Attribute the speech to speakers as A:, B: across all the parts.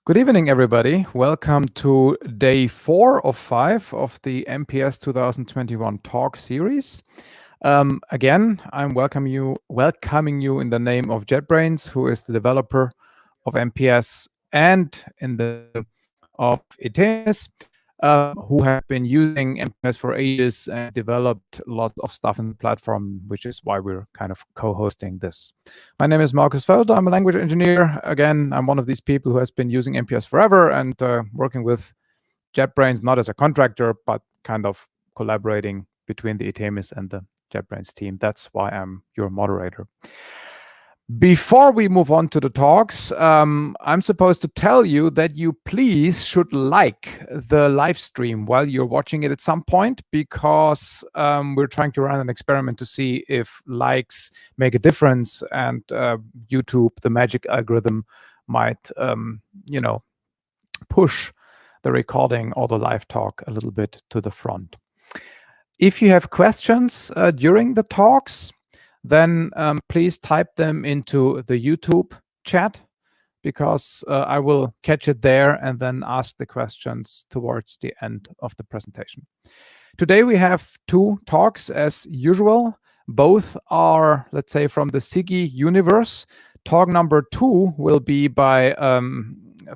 A: Good evening, everybody. Welcome to day 4 of 5 of the MPS 2021 Talk Series. Again, I'm welcoming you in the name of JetBrains, who is the developer of MPS, and in the of ETEMIS, who have been using MPS for ages and developed lots of stuff in the platform, which is why we're kind of co-hosting this. My name is Markus Felder. I'm a language engineer. Again, I'm one of these people who has been using MPS forever and working with JetBrains, not as a contractor, but kind of collaborating between the ETEMIS and the JetBrains team. That's why I'm your moderator. Before we move on to the talks, I'm supposed to tell you that you please should like the live stream while you're watching it at some point, because we're trying to run an experiment to see if likes make a difference, and YouTube, the magic algorithm, might, push the recording or the live talk a little bit to the front. If you have questions during the talks, then please type them into the YouTube chat, because I will catch it there and then ask the questions towards the end of the presentation. Today we have 2 talks as usual. Both are, let's say, from the SIGI universe. Talk number 2 will be by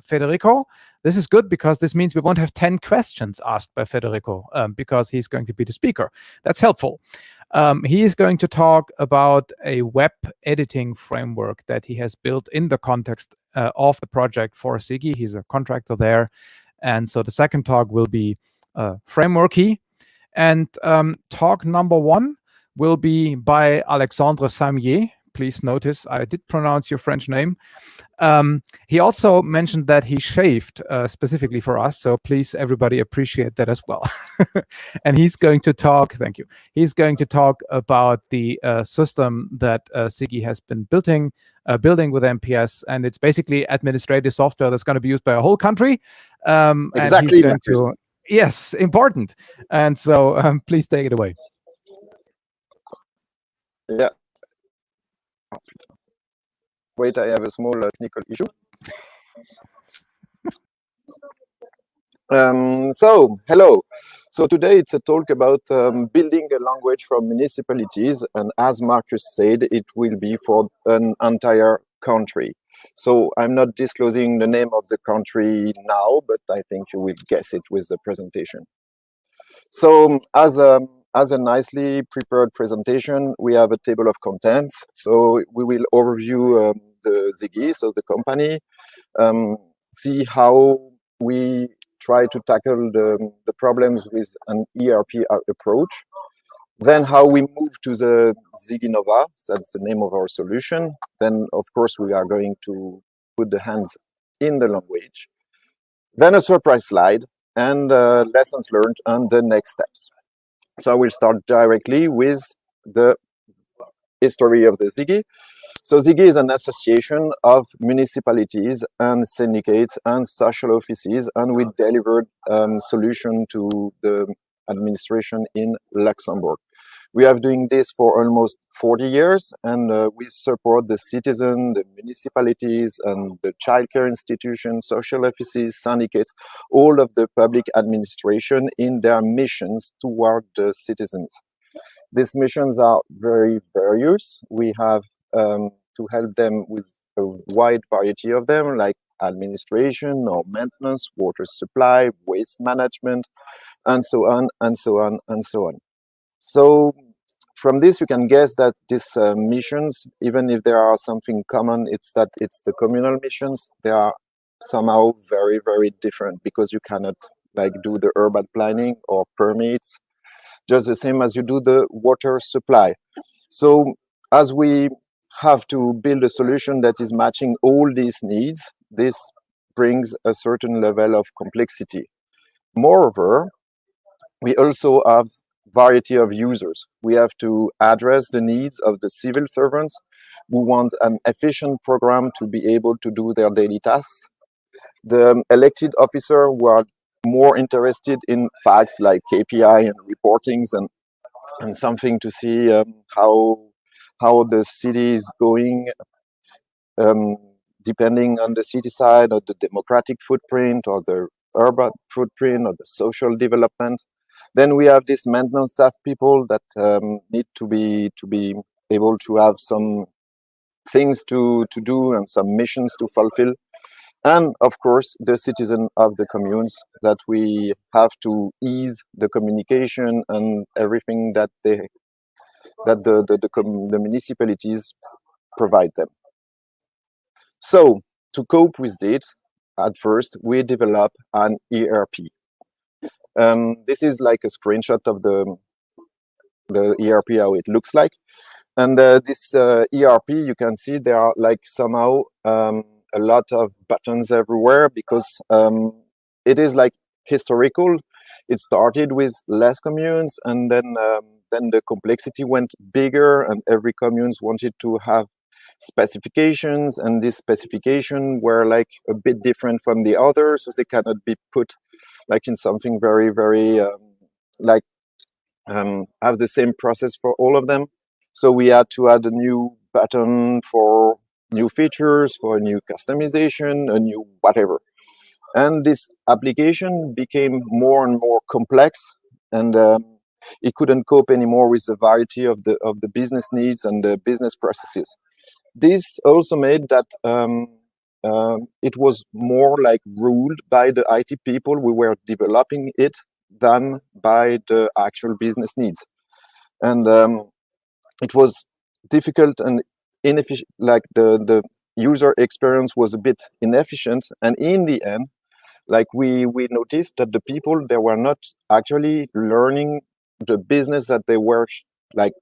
A: Federico. This is good because this means we won't have 10 questions asked by Federico because he's going to be the speaker. That's helpful. He is going to talk about a web editing framework that he has built in the context of the project for SIGI. He's a contractor there. And so the second talk will be frameworky. And talk number 1 will be by Alex Samier. Please notice I did pronounce your French name. He also mentioned that he shaved specifically for us, so please, everybody, appreciate that as well. And he's going to talk, thank you, he's going to talk about the system that SIGI has been building with MPS, and it's basically administrative software that's going to be used by a whole country.
B: Exactly.
A: And he's going to, yes, important. And so please take it away.
B: Yeah. Wait, I have a small technical issue. So, hello. So today it's a talk about building a language for municipalities, and as Marcus said, it will be for an entire country. So I'm not disclosing the name of the country now, but I think you will guess it with the presentation. So as a nicely prepared presentation, we have a table of contents. So we will overview the Ziggy, so the company, see how we try to tackle the problems with an ERP approach, then how we move to the Ziggy Nova, that's the name of our solution. Then, of course, we are going to put the hands in the language. Then a surprise slide and lessons learned and the next steps. So I will start directly with the history of the Ziggy. So Ziggy is an association of municipalities and syndicates and social offices, and we delivered solution to the administration in Luxembourg. We have doing this for almost 40 years, and we support the citizen, the municipalities, and the childcare institutions, social offices, syndicates, all of the public administration in their missions toward the citizens. These missions are very various. We have to help them with a wide variety of them, like administration or maintenance, water supply, waste management, and so on, and so on, and so on. So from this, you can guess that these missions, even if there are something common, it's that it's the communal missions. They are somehow very, very different, because you cannot like do the urban planning or permits just the same as you do the water supply. So as we have to build a solution that is matching all these needs, this brings a certain level of complexity. Moreover, we also have variety of users. We have to address the needs of the civil servants who want an efficient program to be able to do their daily tasks. The elected officer who are more interested in facts like KPI and reportings and something to see how the city is going depending on the city side or the democratic footprint or the urban footprint or the social development. Then we have this maintenance staff people that need to be able to have some things to do and some missions to fulfill. And of course, the citizen of the communes that we have to ease the communication and everything that the municipalities provide them. So to cope with it, at first we develop an ERP. This is like a screenshot of the ERP, how it looks like. And this ERP, you can see there are like somehow a lot of buttons everywhere, because it is like historical. It started with less communes, and then the complexity went bigger, and every communes wanted to have specifications, and this specification were like a bit different from the others, so they cannot be put like in something very, very have the same process for all of them. So we had to add a new button for new features, for a new customization, a new whatever. And this application became more and more complex, and it couldn't cope anymore with the variety of the business needs and the business processes. This also made that it was more like ruled by the IT people who were developing it than by the actual business needs. And it was difficult and inefficient, like the user experience was a bit inefficient. And in the end, like we noticed that the people, they were not actually learning the business that they were like,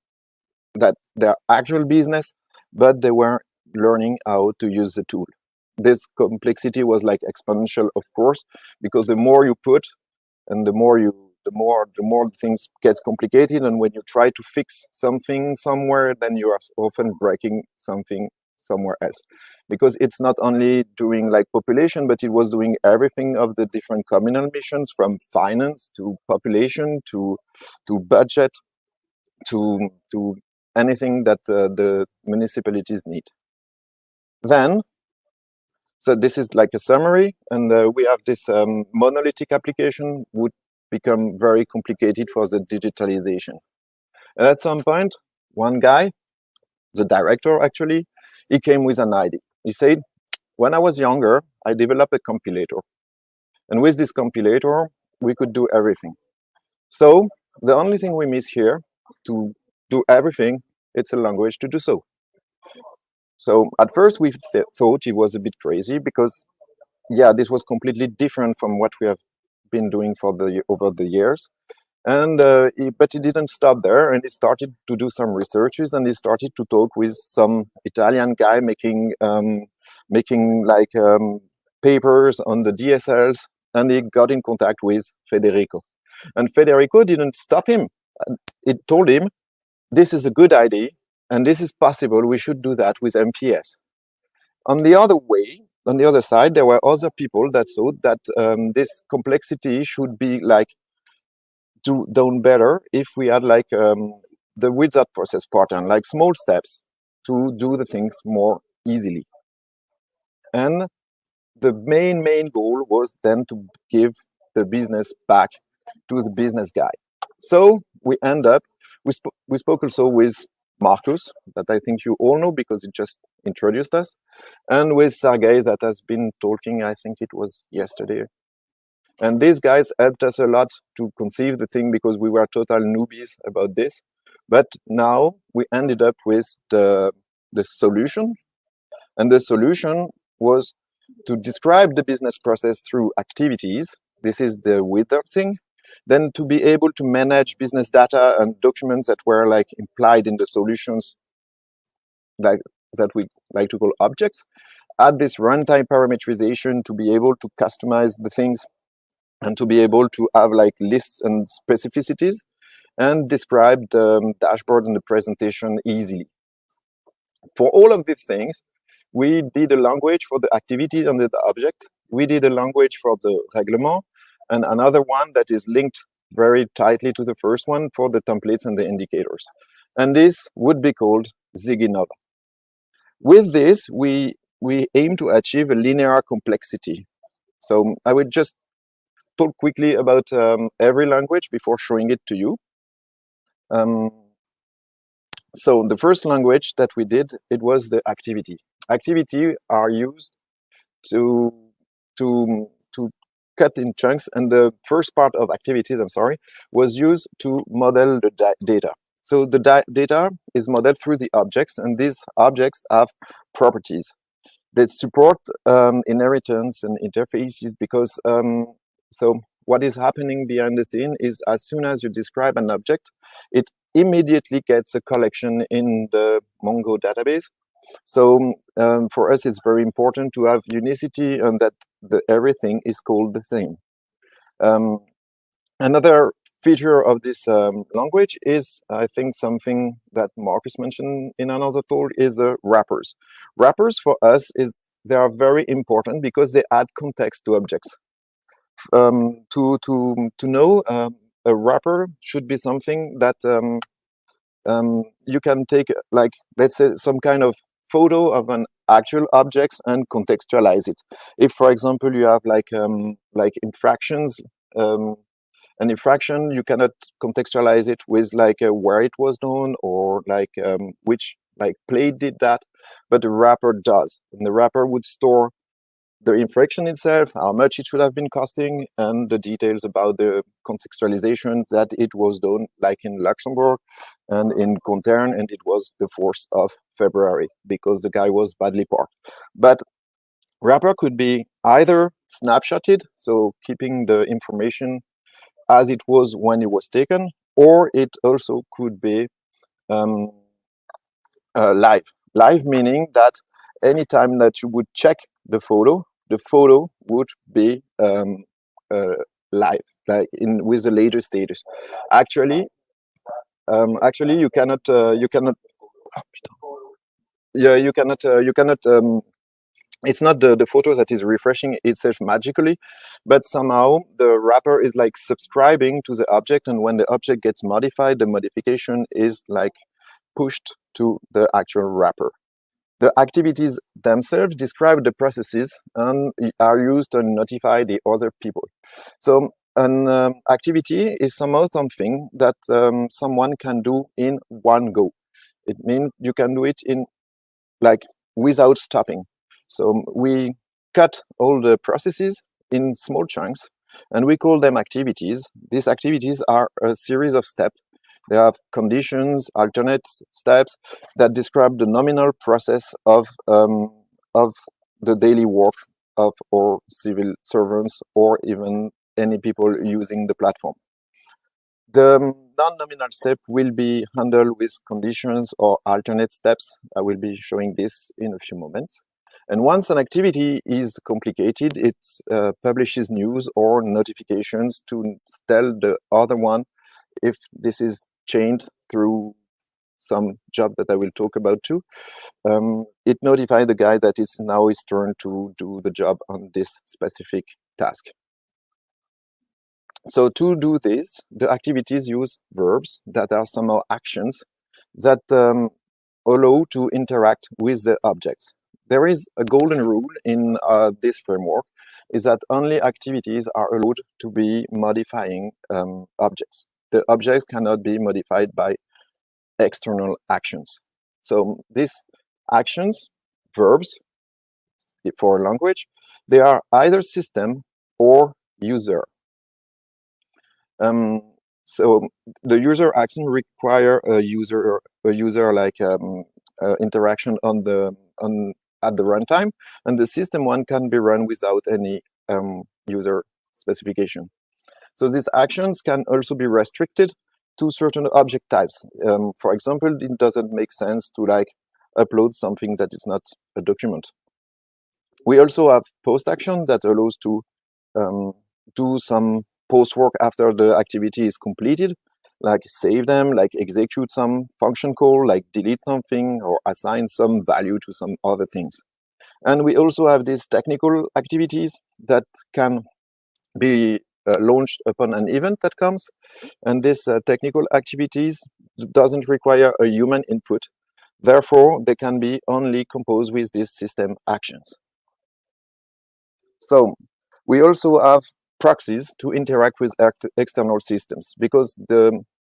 B: that their actual business, but they were learning how to use the tool. This complexity was like exponential, of course, because the more you put and the more things gets complicated. And when you try to fix something somewhere, then you are often breaking something somewhere else, because it's not only doing like population, but it was doing everything of the different communal missions, from finance to population to budget to anything that the municipalities need. Then, so this is like a summary, and we have this monolithic application would become very complicated for the digitalization. And at some point, one guy, the director actually, he came with an idea. He said, when I was younger, I developed a compilator. And with this compilator, we could do everything. So the only thing we miss here to do everything, it's a language to do so. So at first we thought it was a bit crazy, because yeah, this was completely different from what we have been doing for over the years. And but he didn't stop there, and he started to do some researches, and he started to talk with some Italian guy making like papers on the DSLs, and he got in contact with Federico. And Federico didn't stop him. It told him, this is a good idea, and this is possible, we should do that with MPS. On the other side, there were other people that thought that this complexity should be like done better if we had like the wizard process pattern, like small steps to do the things more easily. And the main goal was then to give the business back to the business guy. So we spoke also with Marcus, that I think you all know because he just introduced us, and with Sergey, that has been talking, I think it was yesterday. And these guys helped us a lot to conceive the thing, because we were total newbies about this. But now we ended up with the solution. And the solution was to describe the business process through activities. This is the wizard thing. Then to be able to manage business data and documents that were like implied in the solutions, like that we like to call objects. Add this runtime parameterization to be able to customize the things, and to be able to have like lists and specificities, and describe the dashboard and the presentation easily. For all of these things, we did a language for the activity and the object. We did a language for the règlement, and another one that is linked very tightly to the first one for the templates and the indicators. And this would be called Ziggy Nova. With this, we we aim to achieve a linear complexity. So I will just talk quickly about every language before showing it to you. So the first language that we did, it was the activity. Activity are used to cut in chunks, and the first part of activities, I'm sorry, was used to model the data. So the data is modeled through the objects, and these objects have properties that support inheritance and interfaces, because so what is happening behind the scene is, as soon as you describe an object, it immediately gets a collection in the Mongo database. So for us, it's very important to have unicity and that everything is called the thing. Another feature of this language is, I think, something that Marcus mentioned in another talk, is wrappers. Wrappers for us, they are very important because they add context to objects. To know a wrapper should be something that you can take, like, let's say, some kind of photo of an actual object and contextualize it. If, for example, you have like infractions, an infraction, you cannot contextualize it with like where it was done, or like which like play did that, but the wrapper does, and the wrapper would store the infraction itself, how much it should have been costing, and the details about the contextualization that it was done, like in Luxembourg and in Contern, and it was the 4th of February because the guy was badly parked. But wrapper could be either snapshotted, so keeping the information as it was when it was taken, or it also could be live. Live meaning that anytime that you would check the photo would be live, like with the later status. Actually, you cannot. Yeah, you cannot. It's not the photo that is refreshing itself magically, but somehow the wrapper is like subscribing to the object, and when the object gets modified, the modification is like pushed to the actual wrapper. The activities themselves describe the processes and are used to notify the other people. So an activity is somehow something that someone can do in one go. It means you can do it in like without stopping. So we cut all the processes in small chunks, and we call them activities. These activities are a series of steps. They have conditions, alternate steps that describe the nominal process of the daily work of our civil servants, or even any people using the platform. The non-nominal step will be handled with conditions or alternate steps. I will be showing this in a few moments. And once an activity is complicated, it publishes news or notifications to tell the other one if this is changed through some job that I will talk about too. It notifies the guy that it's now his turn to do the job on this specific task. So to do this, the activities use verbs that are somehow actions that allow to interact with the objects. There is a golden rule in this framework, is that only activities are allowed to be modifying objects. The objects cannot be modified by external actions. So these actions, verbs, for language, they are either system or user. So the user action require a user like interaction at the runtime, and the system one can be run without any user specification. So these actions can also be restricted to certain object types. For example, it doesn't make sense to like upload something that is not a document. We also have post action that allows to do some post work after the activity is completed, like save them, like execute some function call, like delete something or assign some value to some other things. And we also have these technical activities that can be launched upon an event that comes. And this technical activities doesn't require a human input. Therefore, they can be only composed with these system actions. So we also have proxies to interact with external systems, because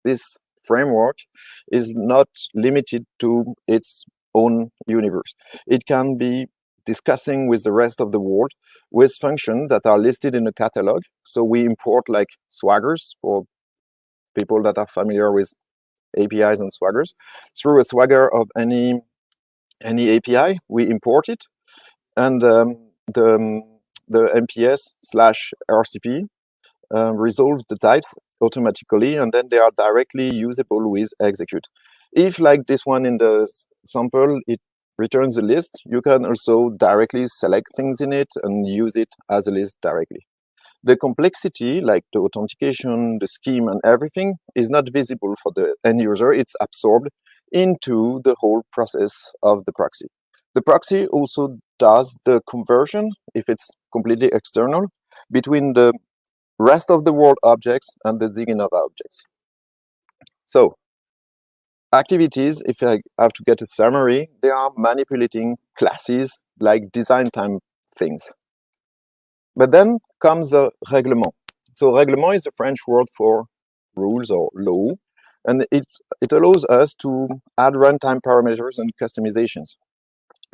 B: this framework is not limited to its own universe. It can be discussing with the rest of the world with functions that are listed in a catalog. So we import like swaggers, for people that are familiar with APIs and swaggers. Through a swagger of any API, we import it, and the MPS/RCP resolves the types automatically, and then they are directly usable with execute. If, like this one in the sample, it returns a list, you can also directly select things in it and use it as a list directly. The complexity, like the authentication, the scheme, and everything, is not visible for the end user. It's absorbed into the whole process of the proxy. The proxy also does the conversion, if it's completely external, between the rest of the world objects and the Ziggy Nova objects. So, activities, if I have to get a summary, they are manipulating classes like design time things. But then comes a règlement. So règlement is a French word for rules or law, and it allows us to add runtime parameters and customizations.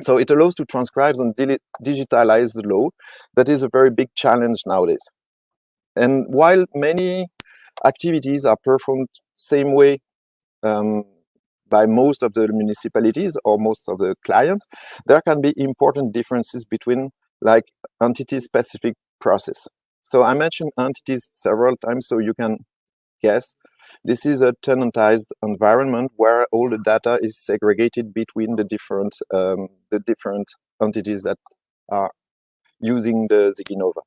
B: So it allows to transcribe and digitalize the law. That is a very big challenge nowadays. And while many activities are performed same way by most of the municipalities or most of the clients, there can be important differences between like entity-specific process. So I mentioned entities several times, so you can guess. This is a tenantized environment where all the data is segregated between the different entities that are using the Ziggy Nova.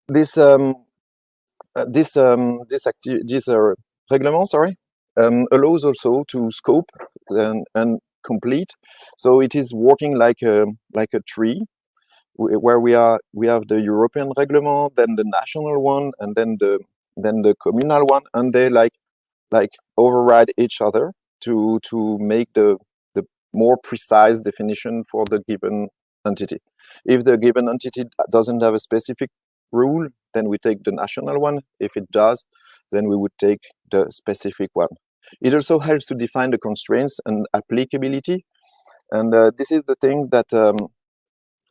B: This règlement, allows also to scope and complete. So it is working like a tree, where we have the European règlement, then the national one, and then the communal one, and they like override each other to make the more precise definition for the given entity. If the given entity doesn't have a specific rule, then we take the national one. If it does, then we would take the specific one. It also helps to define the constraints and applicability, and this is the thing that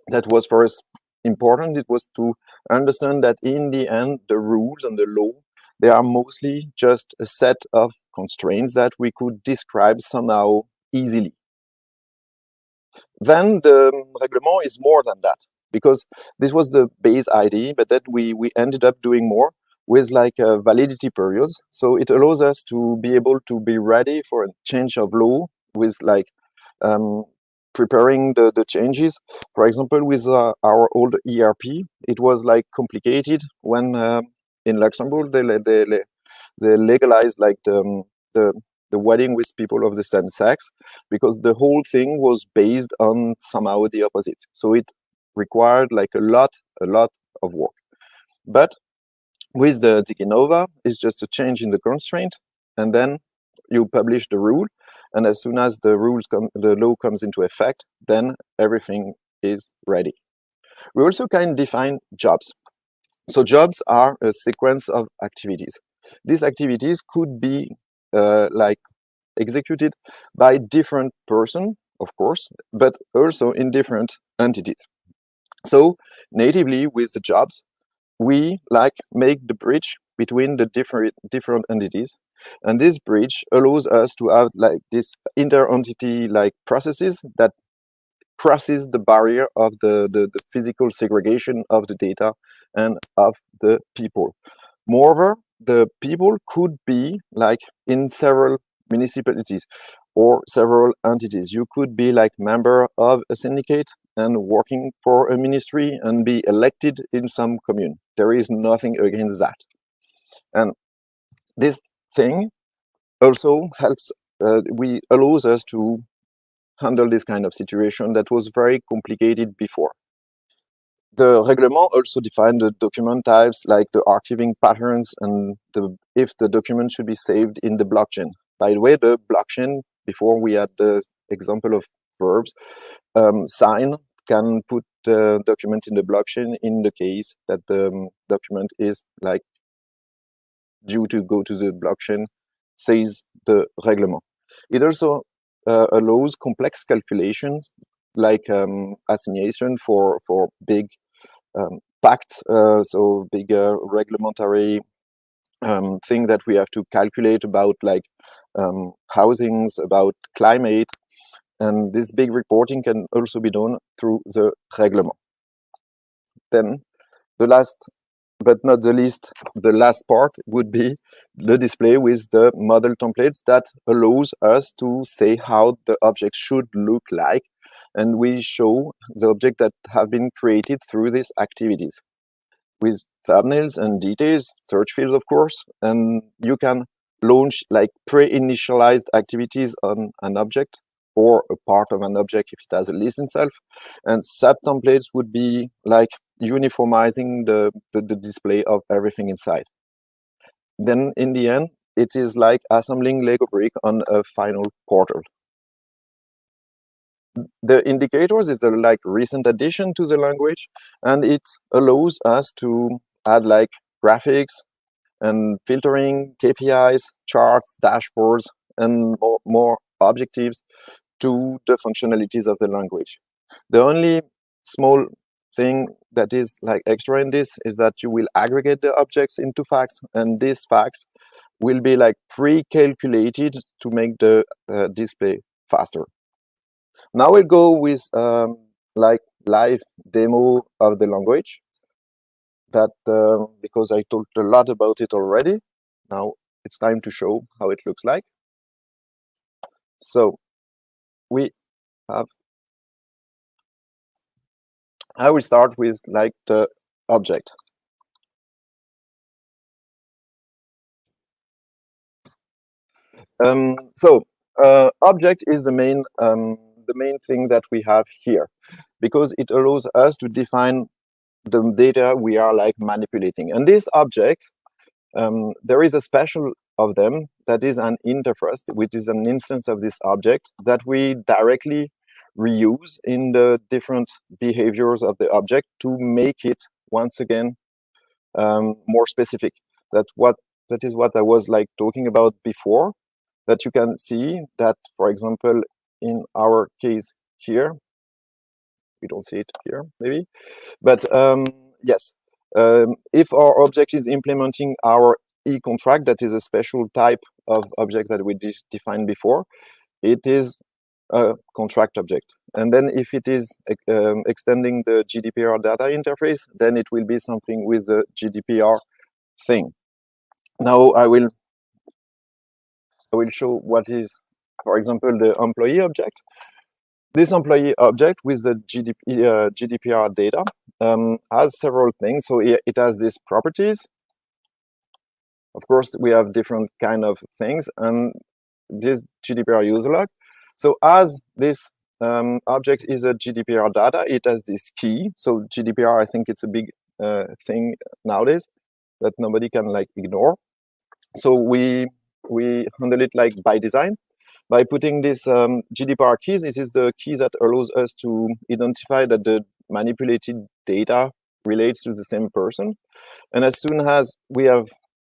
B: that was for us important. It was to understand that in the end, the rules and the law, they are mostly just a set of constraints that we could describe somehow easily. Then the règlement is more than that, because this was the base idea, but then we ended up doing more with like validity periods. So it allows us to be able to be ready for a change of law with like preparing the changes. For example, with our old ERP, it was like complicated when in Luxembourg they legalized like the wedding with people of the same sex, because the whole thing was based on somehow the opposite. So it required like a lot of work. But with the Ziggy Nova, it's just a change in the constraint, and then you publish the rule, and as soon as the law comes into effect, then everything is ready. We also can define jobs. So jobs are a sequence of activities. These activities could be like executed by different person, of course, but also in different entities. So natively with the jobs, we like make the bridge between the different entities, and this bridge allows us to have like this inter-entity like processes that crosses the barrier of the physical segregation of the data and of the people. Moreover, the people could be like in several municipalities or several entities. You could be like member of a syndicate and working for a ministry and be elected in some commune. There is nothing against that. And this thing also helps, allows us to handle this kind of situation that was very complicated before. The règlement also defined the document types, like the archiving patterns, and if the document should be saved in the blockchain. By the way, the blockchain, before we had the example of verbs. Sign can put the document in the blockchain in the case that the document is like due to go to the blockchain, says the règlement. It also allows complex calculations like assignation for big pacts, so big regulatory thing that we have to calculate about, like housings, about climate, and this big reporting can also be done through the règlement. Then the last but not the least, the last part would be the display with the model templates that allows us to say how the object should look like, and we show the object that have been created through these activities with thumbnails and details, search fields of course, and you can launch like pre-initialized activities on an object or a part of an object if it has a list itself, and sub-templates would be like uniformizing the display of everything inside. Then in the end, it is like assembling Lego brick on a final portal. The indicators is a like recent addition to the language, and it allows us to add like graphics and filtering, KPIs, charts, dashboards, and more objectives to the functionalities of the language. The only small thing that is like extra in this is that you will aggregate the objects into facts, and these facts will be like pre-calculated to make the display faster. Now we'll go with like live demo of the language that because I talked a lot about it already. Now it's time to show how it looks like. So we have, I will start with like the object. Object is the main thing that we have here, because it allows us to define the data we are like manipulating. And this object, there is a special of them that is an interface, which is an instance of this object that we directly reuse in the different behaviors of the object to make it once again more specific. That is what I was like talking about before, that you can see that, for example, in our case here, we don't see it here maybe, but yes, if our object is implementing our e-contract, that is a special type of object that we defined before, it is a contract object. And then if it is extending the GDPR data interface, then it will be something with a GDPR thing. Now I will show what is, for example, the employee object. This employee object with the GDPR data has several things. So it has these properties. Of course, we have different kind of things, and this GDPR user log. So as this object is a GDPR data, it has this key. So GDPR, I think it's a big thing nowadays that nobody can like ignore. So we handle it like by design, by putting this GDPR keys. This is the keys that allows us to identify that the manipulated data relates to the same person. And as soon as we have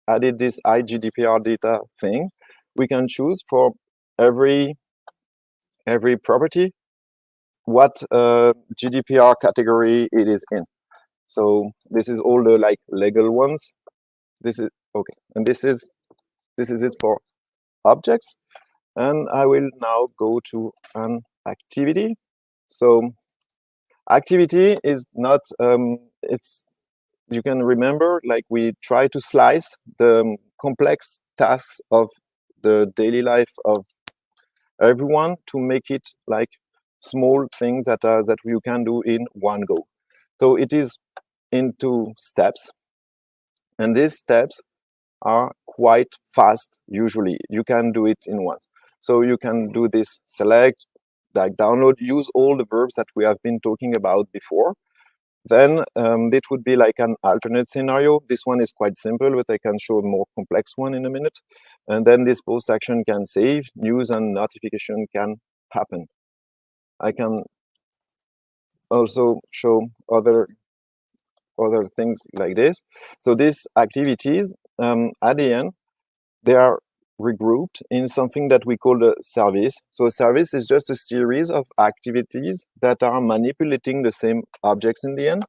B: added this iGDPR data thing, we can choose for every property what GDPR category it is in. So this is all the like legal ones. This is okay, and this is it for objects. And I will now go to an activity. So activity is not it's, you can remember, like we try to slice the complex tasks of the daily life of everyone to make it like small things that you can do in one go. So it is into steps, and these steps are quite fast. Usually you can do it in once. So you can do this select, like download, use all the verbs that we have been talking about before. Then it would be like an alternate scenario. This one is quite simple, but I can show a more complex one in a minute. And then this post action can save, news and notification can happen. I can also show other things like this. So these activities, at the end, they are regrouped in something that we call a service. So a service is just a series of activities that are manipulating the same objects in the end.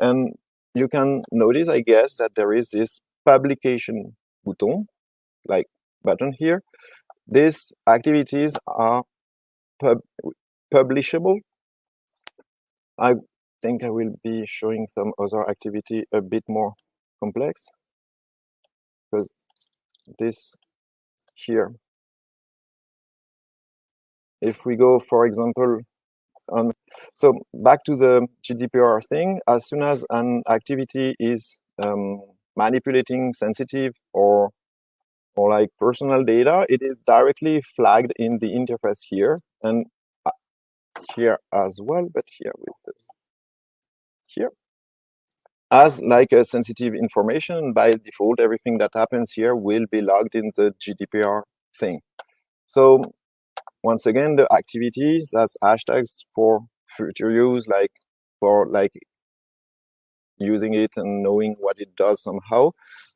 B: And you can notice, I guess, that there is this publication button, like button here. These activities are publishable. I think I will be showing some other activity a bit more complex, because this here, if we go, for example, so back to the GDPR thing, as soon as an activity is manipulating sensitive or like personal data, it is directly flagged in the interface here, and here as well, but here with this here as like a sensitive information. By default, everything that happens here will be logged in the GDPR thing. So once again, the activities as hashtags for future use, like for like using it and knowing what it does somehow.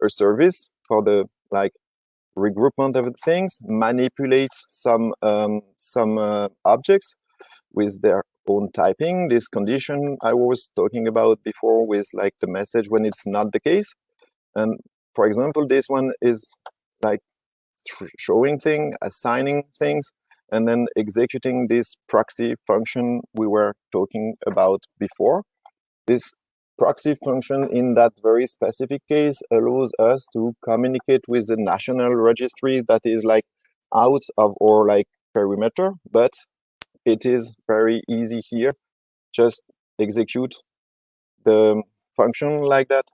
B: A service for the like regroupment of things, manipulates some objects with their own typing. This condition I was talking about before with like the message when it's not the case. And for example, this one is like showing thing, assigning things, and then executing this proxy function we were talking about before. This proxy function in that very specific case allows us to communicate with the national registry that is like out of our like perimeter, but it is very easy here. Just execute the function like that,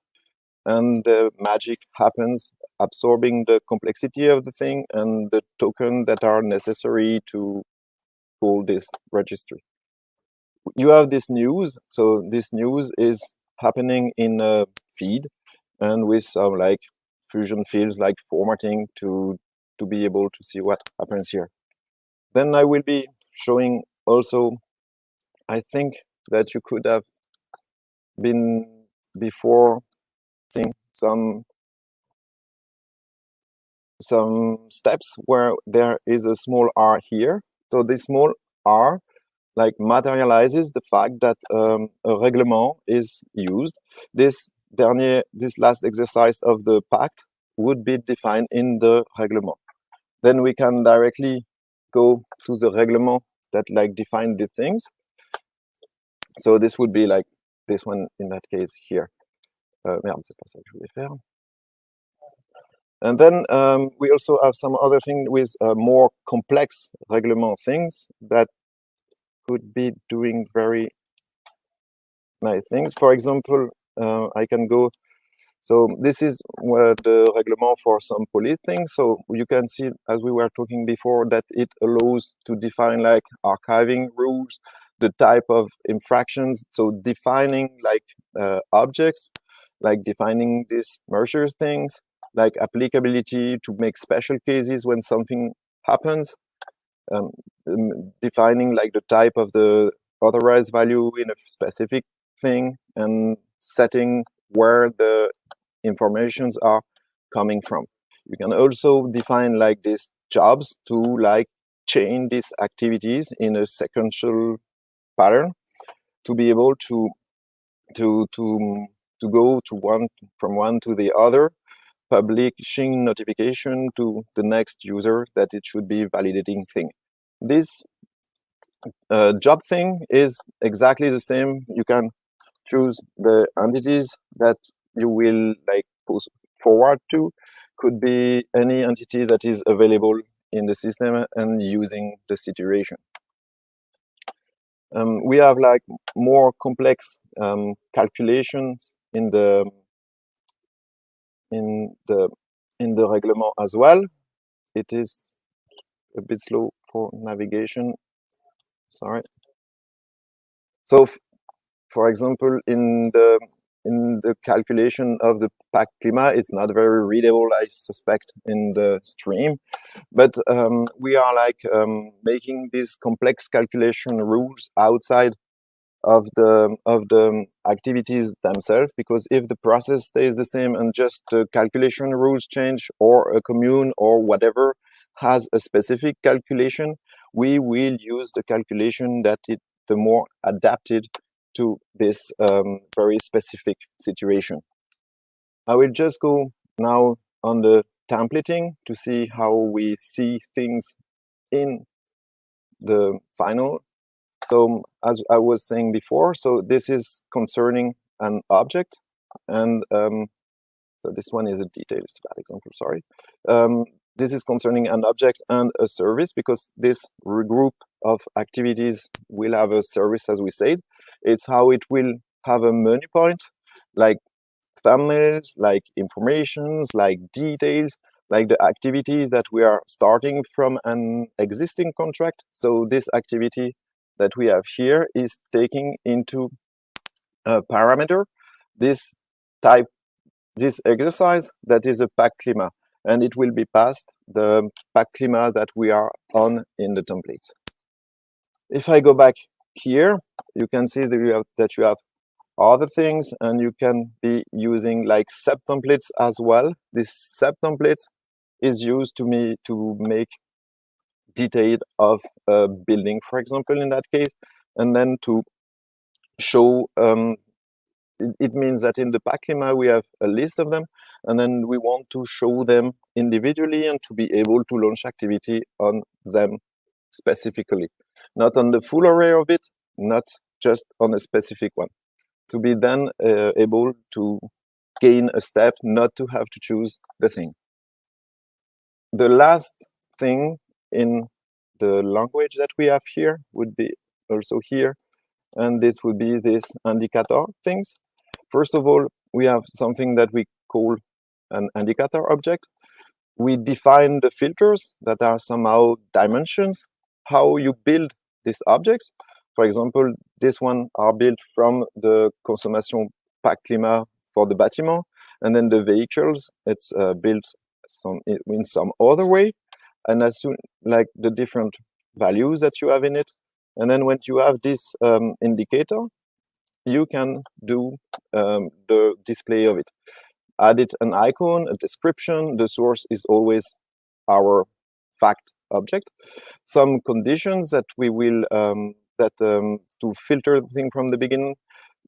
B: and the magic happens, absorbing the complexity of the thing and the token that are necessary to pull this registry. You have this news. So this news is happening in a feed, and with some like fusion fields like formatting to be able to see what happens here. Then I will be showing also, I think that you could have been before seeing some steps where there is a small r here. So this small r like materializes the fact that a règlement is used. This last exercise of the pact would be defined in the règlement. Then we can directly go to the règlement that like define the things. So this would be like this one in that case here. Merde, c'est pas ça que je voulais faire. And then we also have some other thing with more complex règlement things that could be doing very nice things. For example, I can go, so this is the règlement for some police things. So you can see, as we were talking before, that it allows to define like archiving rules, the type of infractions. So defining like objects, like defining these merger things, like applicability to make special cases when something happens, defining like the type of the authorized value in a specific thing, and setting where the informations are coming from. You can also define like these jobs to like chain these activities in a sequential pattern to be able to go from one to the other, publishing notification to the next user that it should be validating thing. This job thing is exactly the same. You can choose the entities that you will like post forward to. Could be any entity that is available in the system and using the situation. We have like more complex calculations in the règlement as well. It is a bit slow for navigation. Sorry. So, for example, in the in the calculation of the pack clima, it's not very readable, I suspect, in the stream. But we are like making these complex calculation rules outside of the activities themselves, because if the process stays the same and just the calculation rules change, or a commune or whatever has a specific calculation, we will use the calculation that is the more adapted to this very specific situation. I will just go now on the templating to see how we see things in the final. So as I was saying before, so this is concerning an object, and so this one is a detail, it's a bad example, sorry. This is concerning an object and a service, because this group of activities will have a service, as we said. It's how it will have a menu point, like thumbnails, like informations, like details, like the activities that we are starting from an existing contract. So this activity that we have here is taking into a parameter this type, this exercise that is a pack clima, and it will be passed the pack clima that we are on in the templates. If I go back here, you can see that you have other things, and you can be using like sub-templates as well. This sub-template is used to make detail of a building, for example, in that case, and then to show it means that in the pack clima we have a list of them, and then we want to show them individually and to be able to launch activity on them specifically, not on the full array of it, not just on a specific one, to be then able to gain a step, not to have to choose the thing. The last thing in the language that we have here would be also here, and this would be this indicator things. First of all, we have something that we call an indicator object. We define the filters that are somehow dimensions, how you build these objects. For example, this one are built from the consommation pack clima for the bâtiment, and then the vehicles, it's built in some other way, and as soon like the different values that you have in it. And then when you have this indicator, you can do the display of it. Add it an icon, a description. The source is always our fact object. Some conditions that we will to filter the thing from the beginning,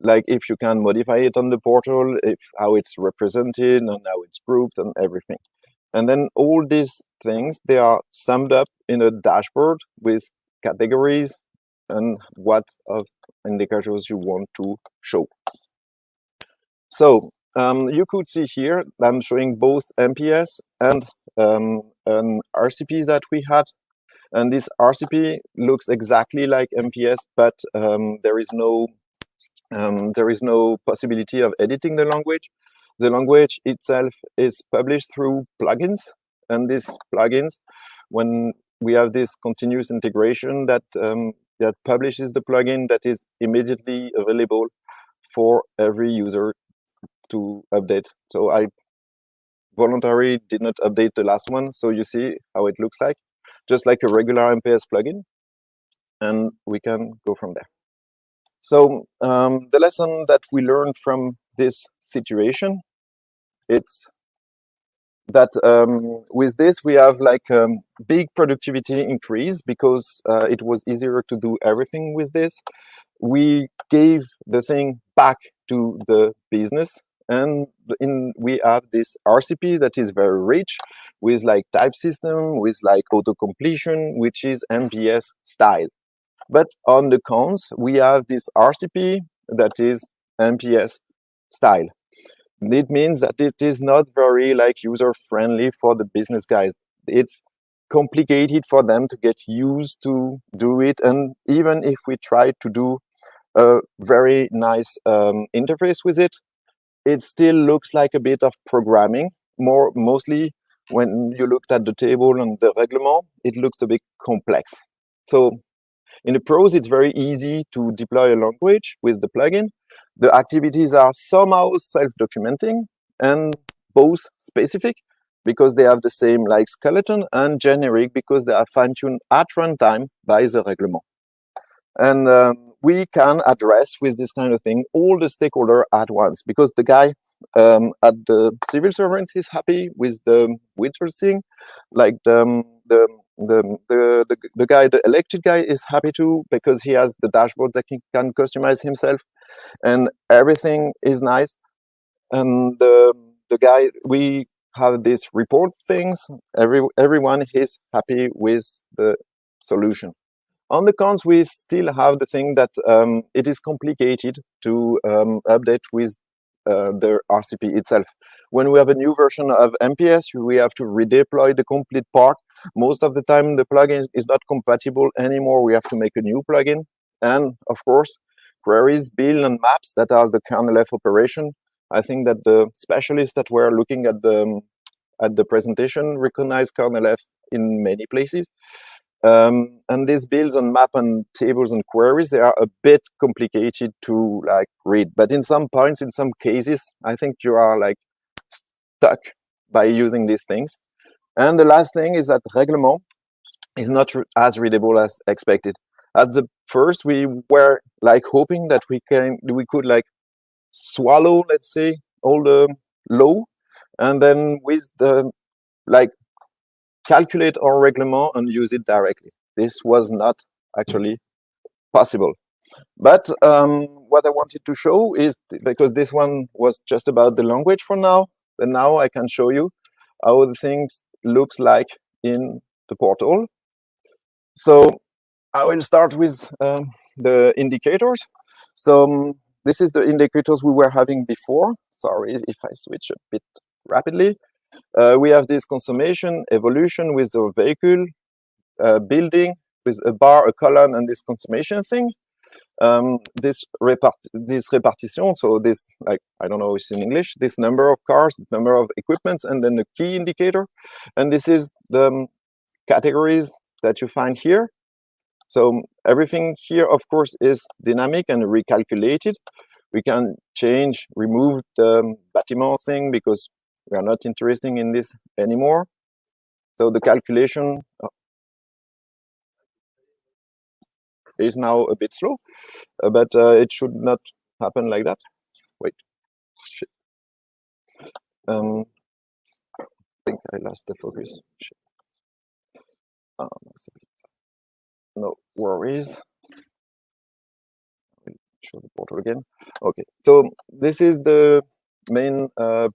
B: like if you can modify it on the portal, if how it's represented and how it's grouped and everything. And then all these things, they are summed up in a dashboard with categories and what of indicators you want to show. So you could see here, I'm showing both MPS and an RCP that we had. And this RCP looks exactly like MPS, but there is no possibility of editing the language. The language itself is published through plugins, and these plugins, when we have this continuous integration that that publishes the plugin, that is immediately available for every user to update. So I voluntarily did not update the last one, so you see how it looks like, just like a regular MPS plugin, and we can go from there. So the lesson that we learned from this situation, it's that with this we have like big productivity increase, because it was easier to do everything with this. We gave the thing back to the business, and we have this RCP that is very rich with like type system, with like auto completion, which is MPS style. But on the cons, we have this RCP that is MPS style. It means that it is not very like user friendly for the business guys. It's complicated for them to get used to do it, and even if we try to do a very nice interface with it, it still looks like a bit of programming. Mostly when you looked at the table and the règlement, it looks a bit complex. So in the pros, it's very easy to deploy a language with the plugin, The activities are somehow self-documenting and both specific because they have the same like skeleton, and generic because they are fine-tuned at runtime by the reglement. And we can address with this kind of thing all the stakeholders at once, because the guy at the civil servant is happy with the winter thing, like the guy, the elected guy is happy too, because he has the dashboard that he can customize himself, and everything is nice. And the guy, we have these report things, everyone is happy with the solution. On the cons, we still have the thing that it is complicated to update with the RCP itself. When we have a new version of MPS, we have to redeploy the complete part. Most of the time, the plugin is not compatible anymore. We have to make a new plugin. And of course, queries, build, and maps that are the kernel F operation. I think that the specialists that were looking at the presentation recognize kernel F in many places. And these builds and map and tables and queries, they are a bit complicated to like read. But in some points, in some cases, I think you are like stuck by using these things. And the last thing is that reglement is not as readable as expected. At the first, we were like hoping that we could like swallow, let's say, all the law, and then with the like calculate our reglement and use it directly. This was not actually possible. But what I wanted to show is, because this one was just about the language for now, and now I can show you how the things looks like in the portal. So I will start with the indicators. So this is the indicators we were having before. Sorry if I switch a bit rapidly. We have this consummation, evolution with the vehicle, building with a bar, a column, and this consummation thing. This repartition, so this, like, I don't know if it's in English, this number of cars, this number of equipments, and then the key indicator. And this is the categories that you find here. So everything here, of course, is dynamic and recalculated. We can change, remove the bâtiment thing because we are not interested in this anymore. So the calculation is now a bit slow, but it should not happen like that. Wait, shit. I think I lost the focus. Shit. No worries. I'll show the portal again. Okay, so this is the main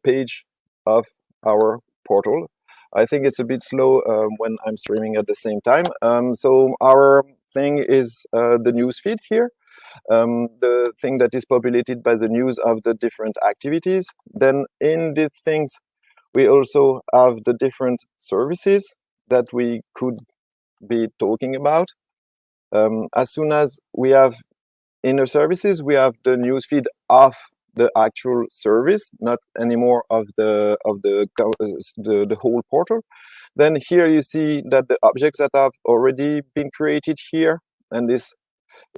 B: page of our portal. I think it's a bit slow when I'm streaming at the same time. So our thing is the news feed here, the thing that is populated by the news of the different activities. Then in the things, we also have the different services that we could be talking about. As soon as we have inner services, we have the newsfeed of the actual service, not anymore of the whole portal. Then here you see that the objects that have already been created here, and these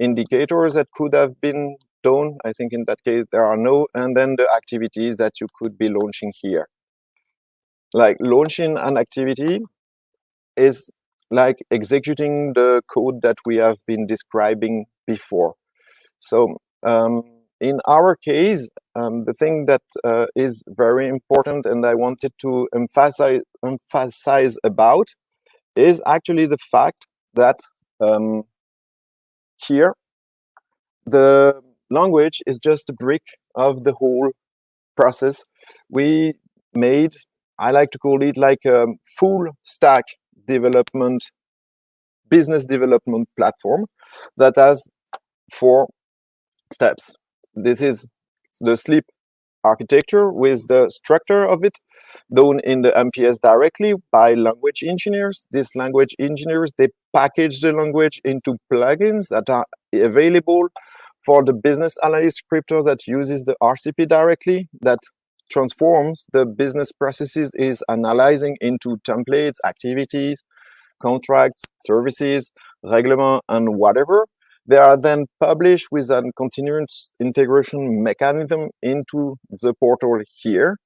B: indicators that could have been done. I think in that case there are no, and then the activities that you could be launching here. Like launching an activity is like executing the code that we have been describing before. So in our case, the thing that is very important and I wanted to emphasize about is actually the fact that here the language is just a brick of the whole process. We made, I like to call it like a full stack development, business development platform that has 4 steps. This is the sleep architecture with the structure of it done in the MPS directly by language engineers. These language engineers, they package the language into plugins that are available for the business analyst scripter that uses the RCP directly, that transforms the business processes, is analyzing into templates, activities, contracts, services, reglement, and whatever. They are then published with a continuous integration mechanism into the portal here.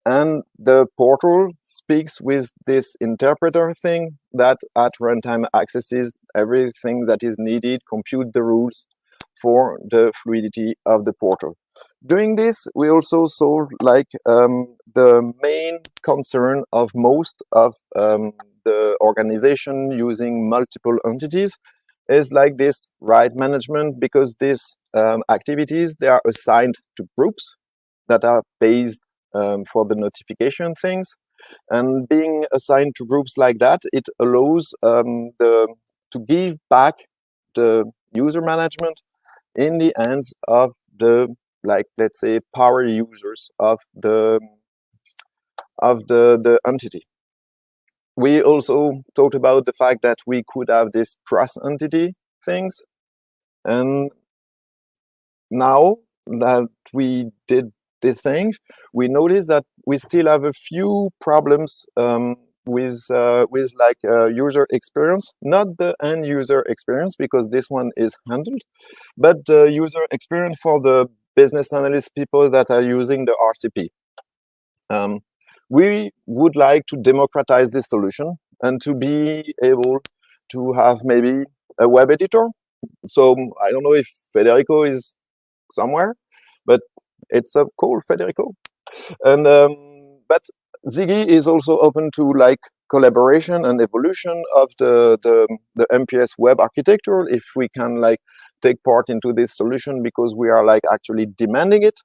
B: And the portal speaks with this interpreter thing that at runtime accesses everything that is needed, compute the rules for the fluidity of the portal. Doing this, we also solve like the main concern of most of the organization using multiple entities is like this right management, because these activities, they are assigned to groups that are based for the notification things. And being assigned to groups like that, it allows to give back the user management in the hands of the, like, let's say, power users of the entity. We also talked about the fact that we could have this cross-entity things. And now that we did this thing, we noticed that we still have a few problems with like user experience, not the end user experience, because this one is handled, but the user experience for the business analyst people that are using the RCP. We would like to democratize this solution and to be able to have maybe a web editor. So I don't know if Federico is somewhere, but it's a call, Federico. And but Ziggy is also open to like collaboration and evolution of the MPS web architecture, if we can like take part into this solution, because we are like actually demanding it.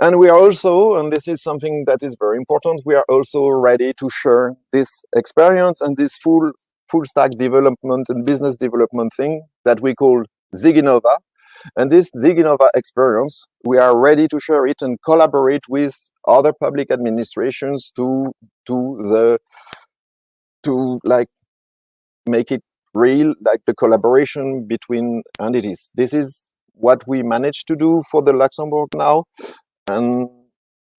B: And we are also, and this is something that is very important, we are also ready to share this experience and this full stack development and business development thing that we call Ziggy Nova. And this Ziggy Nova experience, we are ready to share it and collaborate with other public administrations to like make it real, like the collaboration between entities. This is what we managed to do for the Luxembourg now, and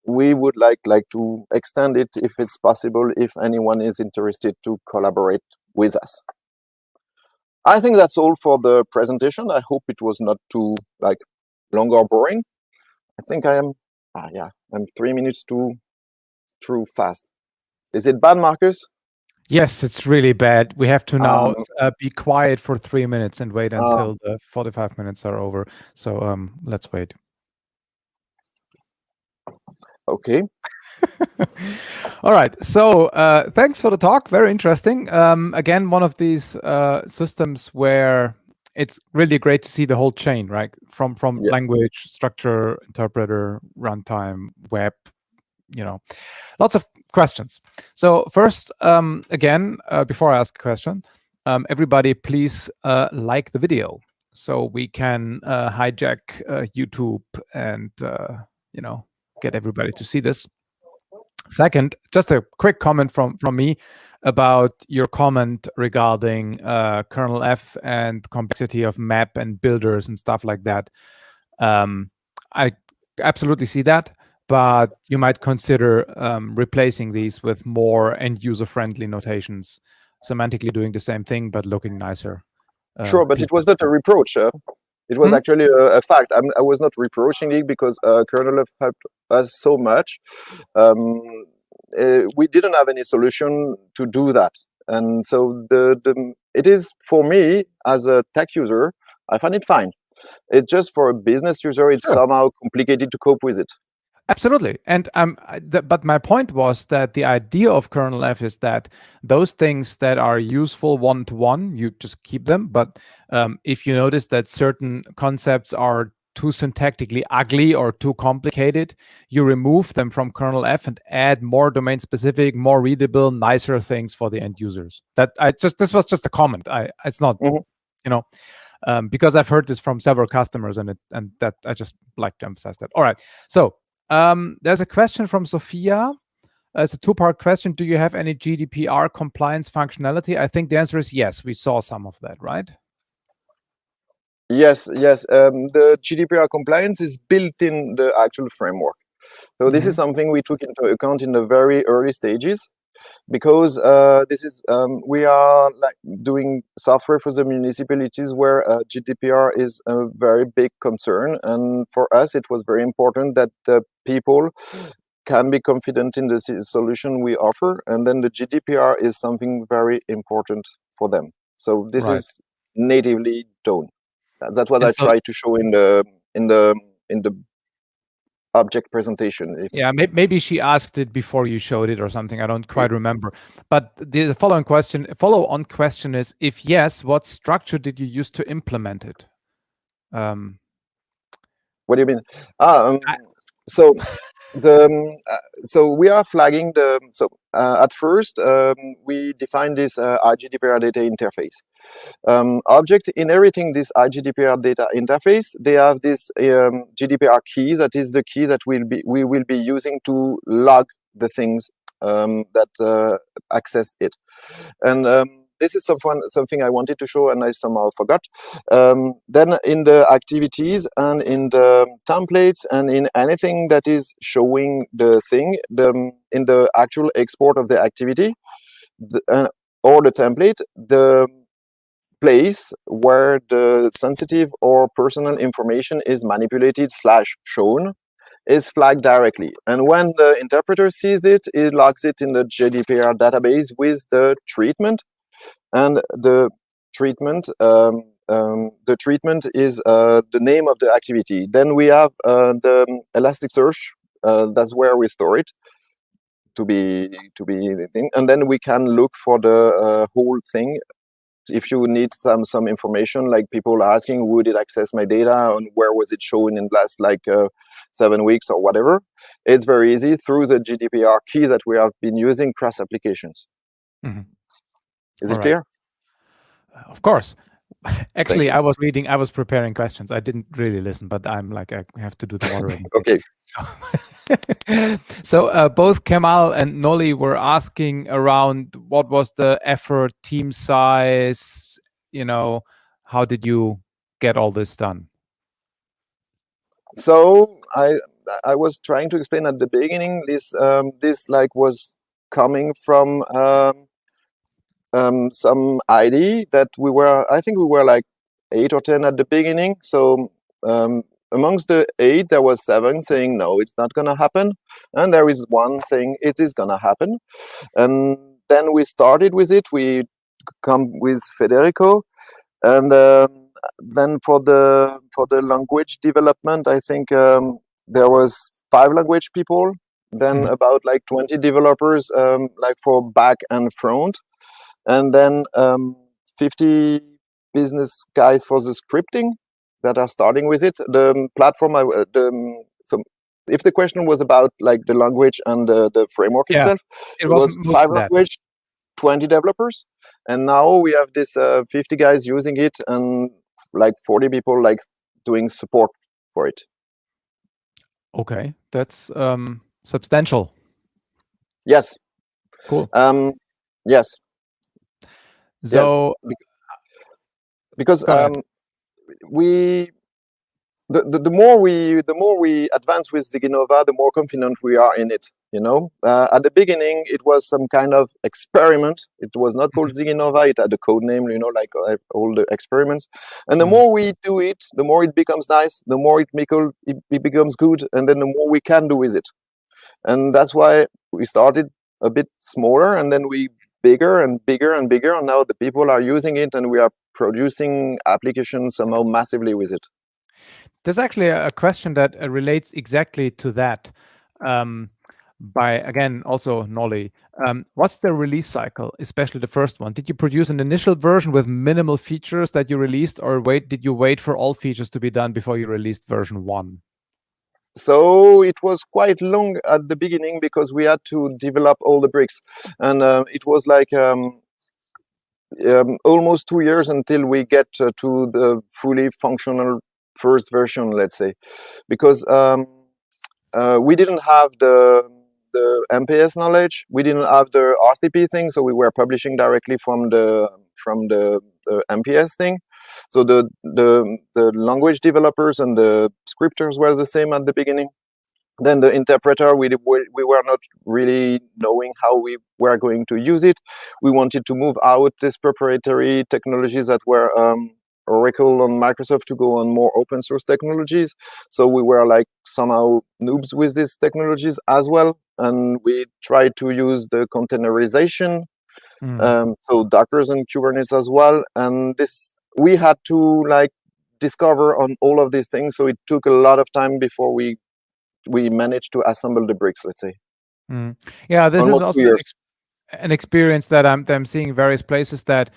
B: we would like to extend it if it's possible, if anyone is interested to collaborate with us. I think that's all for the presentation. I hope it was not too like long or boring. I think I am, yeah, I'm 3 minutes too fast. Is it bad, Marcus?
A: Yes, it's really bad. We have to now be quiet for 3 minutes and wait until the 45 minutes are over. So let's wait.
B: Okay.
A: All right. So thanks for the talk. Very interesting. Again, one of these systems where it's really great to see the whole chain, right? From language, structure, interpreter, runtime, web, lots of questions. So first, again, before I ask a question, everybody please like the video so we can hijack YouTube and, get everybody to see this. Second, just a quick comment from me about your comment regarding kernel F and complexity of map and builders and stuff like that. I absolutely see that, but you might consider replacing these with more end-user friendly notations, semantically doing the same thing but looking nicer.
B: Sure, but it was not a reproach. It was actually a fact. I was not reproaching it because kernel F helped us so much. We didn't have any solution to do that. And so it is, for me, as a tech user, I find it fine. It's just for a business user, it's somehow complicated to cope with it.
A: Absolutely. And but my point was that the idea of kernel F is that those things that are useful one-to-one, you just keep them. But if you notice that certain concepts are too syntactically ugly or too complicated, you remove them from kernel F and add more domain-specific, more readable, nicer things for the end users. This was just a comment. It's not, because I've heard this from several customers, and that I just like to emphasize that. All right. So there's a question from Sophia. It's a two-part question. Do you have any GDPR compliance functionality? I think the answer is yes. We saw some of that, right?
B: Yes. The GDPR compliance is built in the actual framework. So this is something we took into account in the very early stages, because this is we are like doing software for the municipalities where GDPR is a very big concern, and for us it was very important that the people can be confident in the solution we offer, and then the GDPR is something very important for them. So this is natively done. That's what I try to show in the object presentation.
A: Yeah, maybe she asked it before you showed it or something. I don't quite remember. But the follow-on question is, if yes, what structure did you use to implement it?
B: What do you mean? So so we are flagging the. So at first we defined this IGDPR data interface. Object inheriting this IGDPR data interface, they have this GDPR key, that is the key that we will be using to log the things that access it. And this is something I wanted to show and I somehow forgot. Then in the activities and in the templates and in anything that is showing the thing, in the actual export of the activity or the template, the place where the sensitive or personal information is manipulated / shown is flagged directly. And when the interpreter sees it, it logs it in the GDPR database with the treatment. And the treatment is the name of the activity. Then we have the Elasticsearch. That's where we store it to be the thing. And then we can look for the whole thing. If you need some information, like people are asking, who did access my data and where was it shown in the last 7 weeks or whatever, it's very easy through the GDPR key that we have been using cross applications. Is it clear?
A: Of course. Actually, I was preparing questions. I didn't really listen, but I'm like, I have to do the moderating.
B: Okay.
A: So both Kemal and Noli were asking around what was the effort, team size, how did you get all this done?
B: So I was trying to explain at the beginning, this was coming from some ID that I think we were like 8 or 10 at the beginning. So amongst the 8, there was 7 saying, no, it's not going to happen. And there is 1 saying it is going to happen. And then we started with it. We come with Federico. And then for the language development, I think there was 5 language people. Then about 20 developers, for back and front. And then 50 business guys for the scripting that are starting with it. The platform, so if the question was about the language and the framework itself, it was 5 language, 20 developers. And now we have this 50 guys using it and 40 people doing support for it.
A: Okay, that's substantial.
B: Yes.
A: Cool.
B: Yes.
A: So,
B: yes. Because the more we advance with Ziggy Nova, the more confident we are in it. At the beginning, it was some kind of experiment. It was not called Ziggy Nova. It had a code name, all the experiments. And the more we do it, the more it becomes nice. The more it becomes good, and then the more we can do with it. And that's why we started a bit smaller, and then we bigger and bigger and bigger, and now the people are using it, and we are producing applications somehow massively with it.
A: There's actually a question that relates exactly to that. By again, also Noli, what's the release cycle, especially the first one? Did you produce an initial version with minimal features that you released, or did you wait for all features to be done before you released version 1?
B: So it was quite long at the beginning because we had to develop all the bricks, and it was almost 2 years until we get to the fully functional first version, let's say, because we didn't have the MPS knowledge, we didn't have the RTP thing, so we were publishing directly from the MPS thing. So the language developers and the scripters were the same at the beginning. Then the interpreter, we were not really knowing how we were going to use it. We wanted to move out these proprietary technologies that were Oracle on Microsoft to go on more open source technologies. So we were like somehow noobs with these technologies as well. And we tried to use the containerization, so Dockers and Kubernetes as well. And this, we had to like discover on all of these things. So it took a lot of time before we managed to assemble the bricks, let's say.
A: Yeah, this
B: Almost
A: is also an experience that I'm seeing in various places, that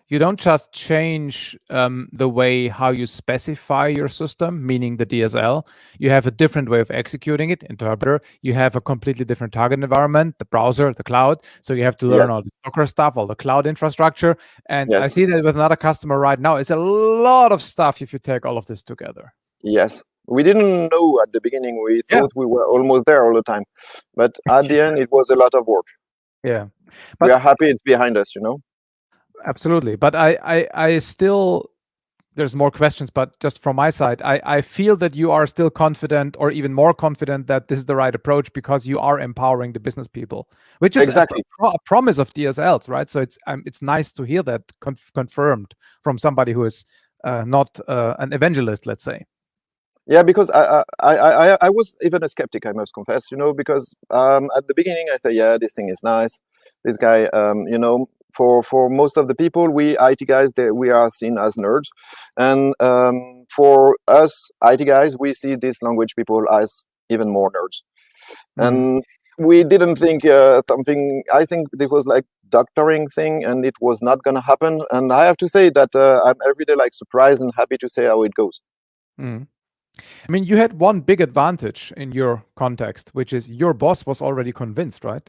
A: you don't just change the way how you specify your system, meaning the DSL. You have a different way of executing it, interpreter. You have a completely different target environment, the browser, the cloud. So you have to learn all the Docker stuff, all the cloud infrastructure. And I see that with another customer right now. It's a lot of stuff if you take all of this together.
B: Yes. We didn't know at the beginning. We thought we were almost there all the time. But at the end, it was a lot of work.
A: Yeah.
B: But we are happy it's behind us, you know?
A: Absolutely. But I still, there's more questions, but just from my side, I feel that you are still confident, or even more confident, that this is the right approach, because you are empowering the business people, which is
B: exactly
A: a promise of DSLs, right? So it's nice to hear that confirmed from somebody who is not an evangelist, let's say.
B: Yeah, because I was even a skeptic, I must confess, you know, because at the beginning I said, yeah, this thing is nice. This guy, you know, for most of the people, we IT guys, we are seen as nerds. And for us IT guys, we see these language people as even more nerds. And we didn't think something, I think it was like doctoring thing, and it was not going to happen. And I have to say that I'm every day like surprised and happy to say how it goes.
A: I mean, you had one big advantage in your context, which is your boss was already convinced, right?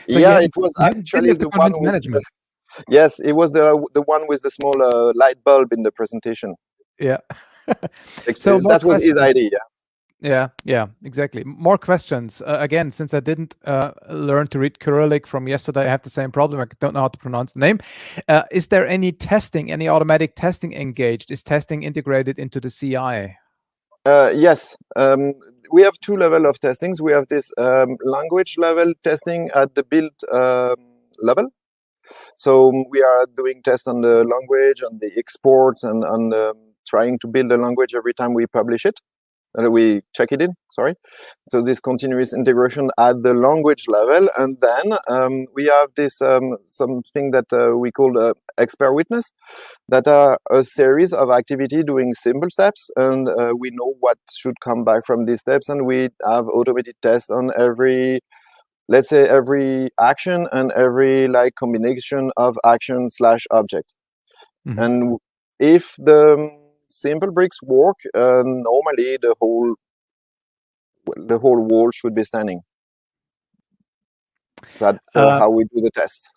B: So yeah, it was actually the one with
A: management.
B: Yes, it was the one with the small light bulb in the presentation.
A: Yeah.
B: So that was his idea.
A: Yeah, exactly. More questions. Again, since I didn't learn to read Cyrillic from yesterday, I have the same problem. I don't know how to pronounce the name. Is there any testing, any automatic testing engaged? Is testing integrated into the CI?
B: Yes. We have two levels of testings. We have this language level testing at the build level. So we are doing tests on the language, on the exports, and on trying to build a language every time we publish it. We check it in, sorry. So this continuous integration at the language level. And then we have this something that we call expert witness, that are a series of activity doing simple steps. And we know what should come back from these steps. And we have automated tests on every, let's say, every action and every like combination of action / object. And if the simple bricks work, normally the whole wall should be standing. That's how we do the tests.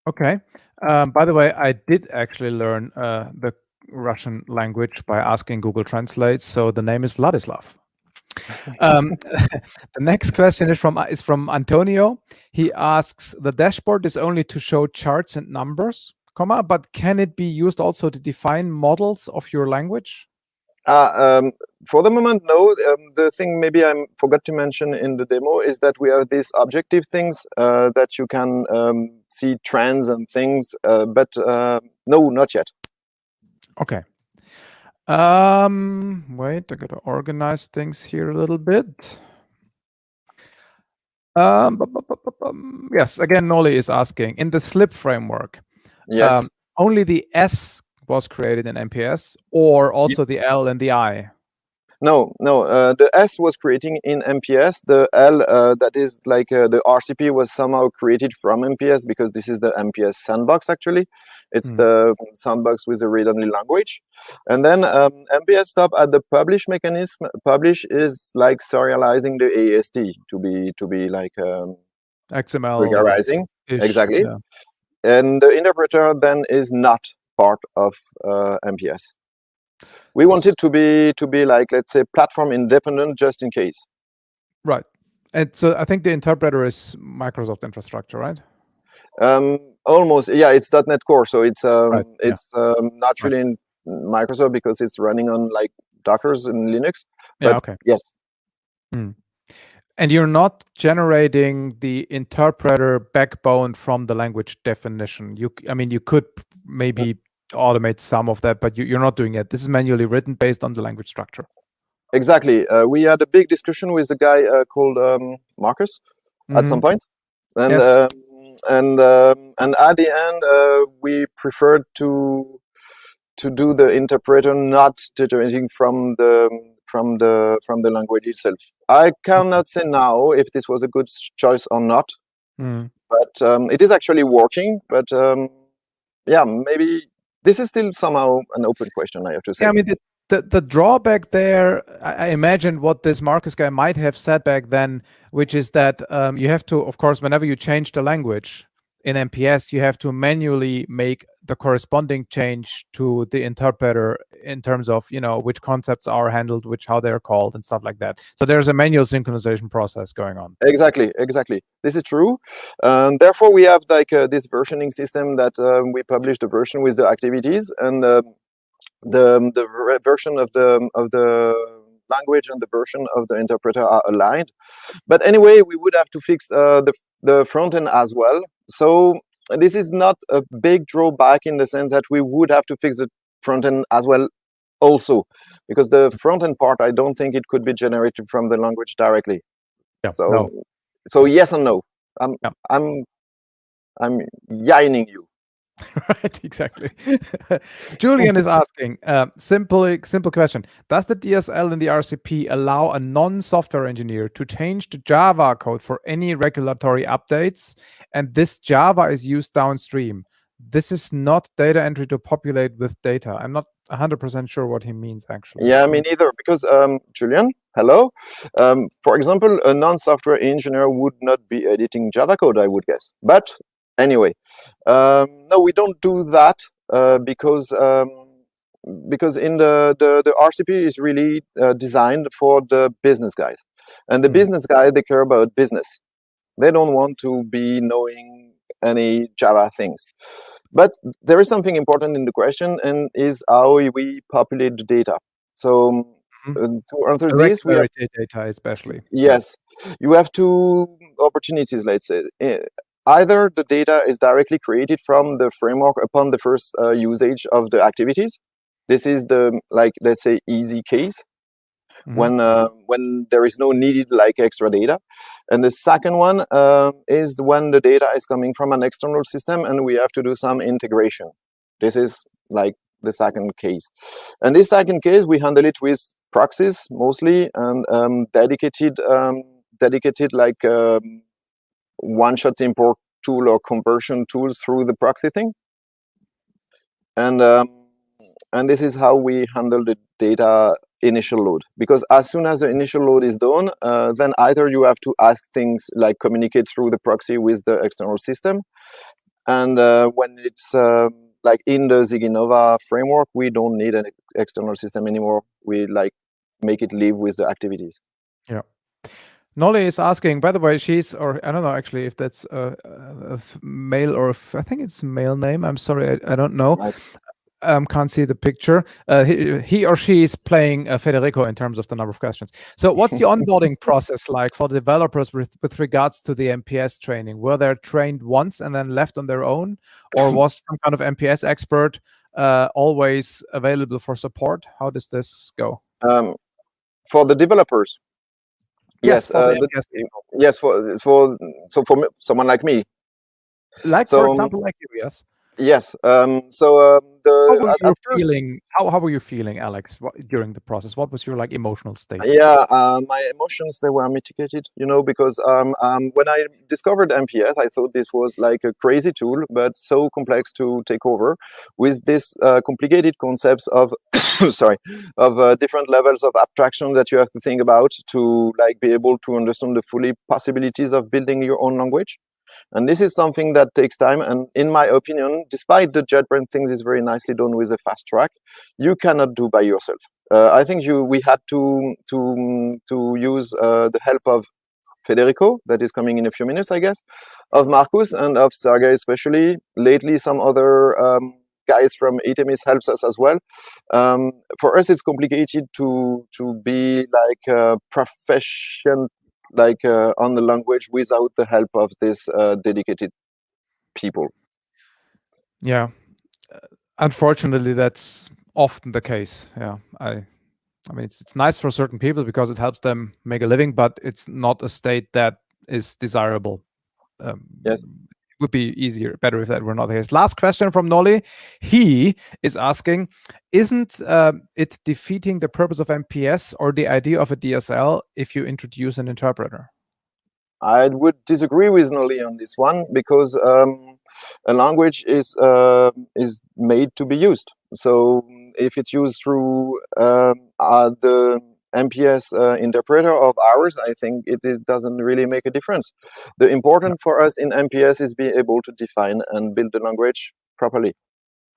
A: Okay. By the way, I did actually learn the Russian language by asking Google Translate. So the name is Vladislav. The next question is from Antonio. He asks, the dashboard is only to show charts and numbers, but can it be used also to define models of your language?
B: For the moment, no. The thing maybe I forgot to mention in the demo is that we have these objective things that you can see trends and things, but no, not yet. Okay.
A: Wait, I gotta organize things here a little bit. Yes, again, Noli is asking, in the SLIP framework,
B: yes,
A: only the S was created in MPS, or also the L and the I?
B: No, the S was creating in MPS. The L, that is like the RCP, was somehow created from MPS, because this is the MPS sandbox, actually. It's the sandbox with the read-only language. And then MPS stop at the publish mechanism. Publish is like serializing the AST to be like
A: XML
B: triggering. Exactly. Yeah. And the interpreter then is not part of MPS. We want it to be like, let's say, platform independent, just in case.
A: Right. And so I think the interpreter is Microsoft infrastructure, right?
B: Almost, yeah. It's .NET Core, so it's not really in Microsoft, because it's running on like Dockers in Linux.
A: Yeah,
B: But
A: okay.
B: yes.
A: And you're not generating the interpreter backbone from the language definition. I mean, you could maybe automate some of that, but you're not doing it. This is manually written based on the language structure.
B: Exactly. We had a big discussion with a guy called Marcus at some point, and
A: Yes.
B: And at the end, we preferred to do the interpreter not generating from the language itself. I cannot say now if this was a good choice or not, but it is actually working. But yeah, maybe this is still somehow an open question, I have to say.
A: Yeah, I mean, the drawback there, I imagine what this Marcus guy might have said back then, which is that you have to, of course, whenever you change the language in MPS, you have to manually make the corresponding change to the interpreter in terms of, which concepts are handled, how they're called and stuff like that. So there's a manual synchronization process going on.
B: Exactly. This is true. Therefore, we have like this versioning system that we publish the version with the activities, and the version of the language and the version of the interpreter are aligned. But anyway, we would have to fix the front end as well. So this is not a big drawback in the sense that we would have to fix the front end as well also, because the front end part, I don't think it could be generated from the language directly.
A: Yeah,
B: so yes and no. I'm yining you.
A: Right, exactly. Julian is asking, simple question. Does the DSL in the RCP allow a non-software engineer to change the Java code for any regulatory updates? And this Java is used downstream. This is not data entry to populate with data. I'm not 100% sure what he means, actually.
B: Yeah, me neither, because Julian, hello. For example, a non-software engineer would not be editing Java code, I would guess. But anyway, no, we don't do that because in the RCP is really designed for the business guys, and the business guys, they care about business. They don't want to be knowing any Java things. But there is something important in the question, and is how we populate the data. So to answer this, we have
A: data especially.
B: Yes, you have two opportunities. Let's say either the data is directly created from the framework upon the first usage of the activities. This is the let's say easy case. When there is no needed extra data. And the second one is when the data is coming from an external system and we have to do some integration. This is the second case. And this second case, we handle it with proxies mostly, and dedicated one-shot import tool or conversion tools through the proxy thing. And this is how we handle the data initial load, because as soon as the initial load is done, then either you have to ask things like communicate through the proxy with the external system, and when it's in the Ziggy Nova framework, we don't need an external system anymore. We make it live with the activities.
A: Yeah. Nolly is asking, by the way, or I don't know actually if that's a male or I think it's a male name. I'm sorry, I don't know.
B: Right.
A: Can't see the picture. He or she is playing Federico in terms of the number of questions. So what's the onboarding process like for developers with regards to the MPS training? Were they trained once and then left on their own? Or was some kind of MPS expert always available for support? How does this go?
B: For the developers?
A: Yes, for
B: someone like me.
A: For example, like you, yes.
B: Yes.
A: How were you feeling, Alex, during the process? What was your emotional state?
B: Yeah, my emotions, they were mitigated, because when I discovered MPS, I thought this was like a crazy tool, but so complex to take over with this complicated concepts of different levels of abstraction that you have to think about to be able to understand the fully possibilities of building your own language. And this is something that takes time. And in my opinion, despite the JetBrains things is very nicely done with a fast track, you cannot do by yourself. I think we had to use the help of Federico, that is coming in a few minutes, I guess, of Marcus and of Sergey especially. Lately, some other guys from Itemis helps us as well. For us, it's complicated to be like a profession, like on the language without the help of this dedicated people.
A: Yeah, unfortunately, that's often the case. Yeah, I mean, it's nice for certain people because it helps them make a living, but it's not a state that is desirable.
B: Yes.
A: It would be better if that were not the case. Last question from Nolly. He is asking, isn't it defeating the purpose of MPS or the idea of a DSL if you introduce an interpreter?
B: I would disagree with Nolly on this one, because a language is made to be used. So if it's used through the MPS interpreter of ours, I think it doesn't really make a difference. The important for us in MPS is being able to define and build the language properly.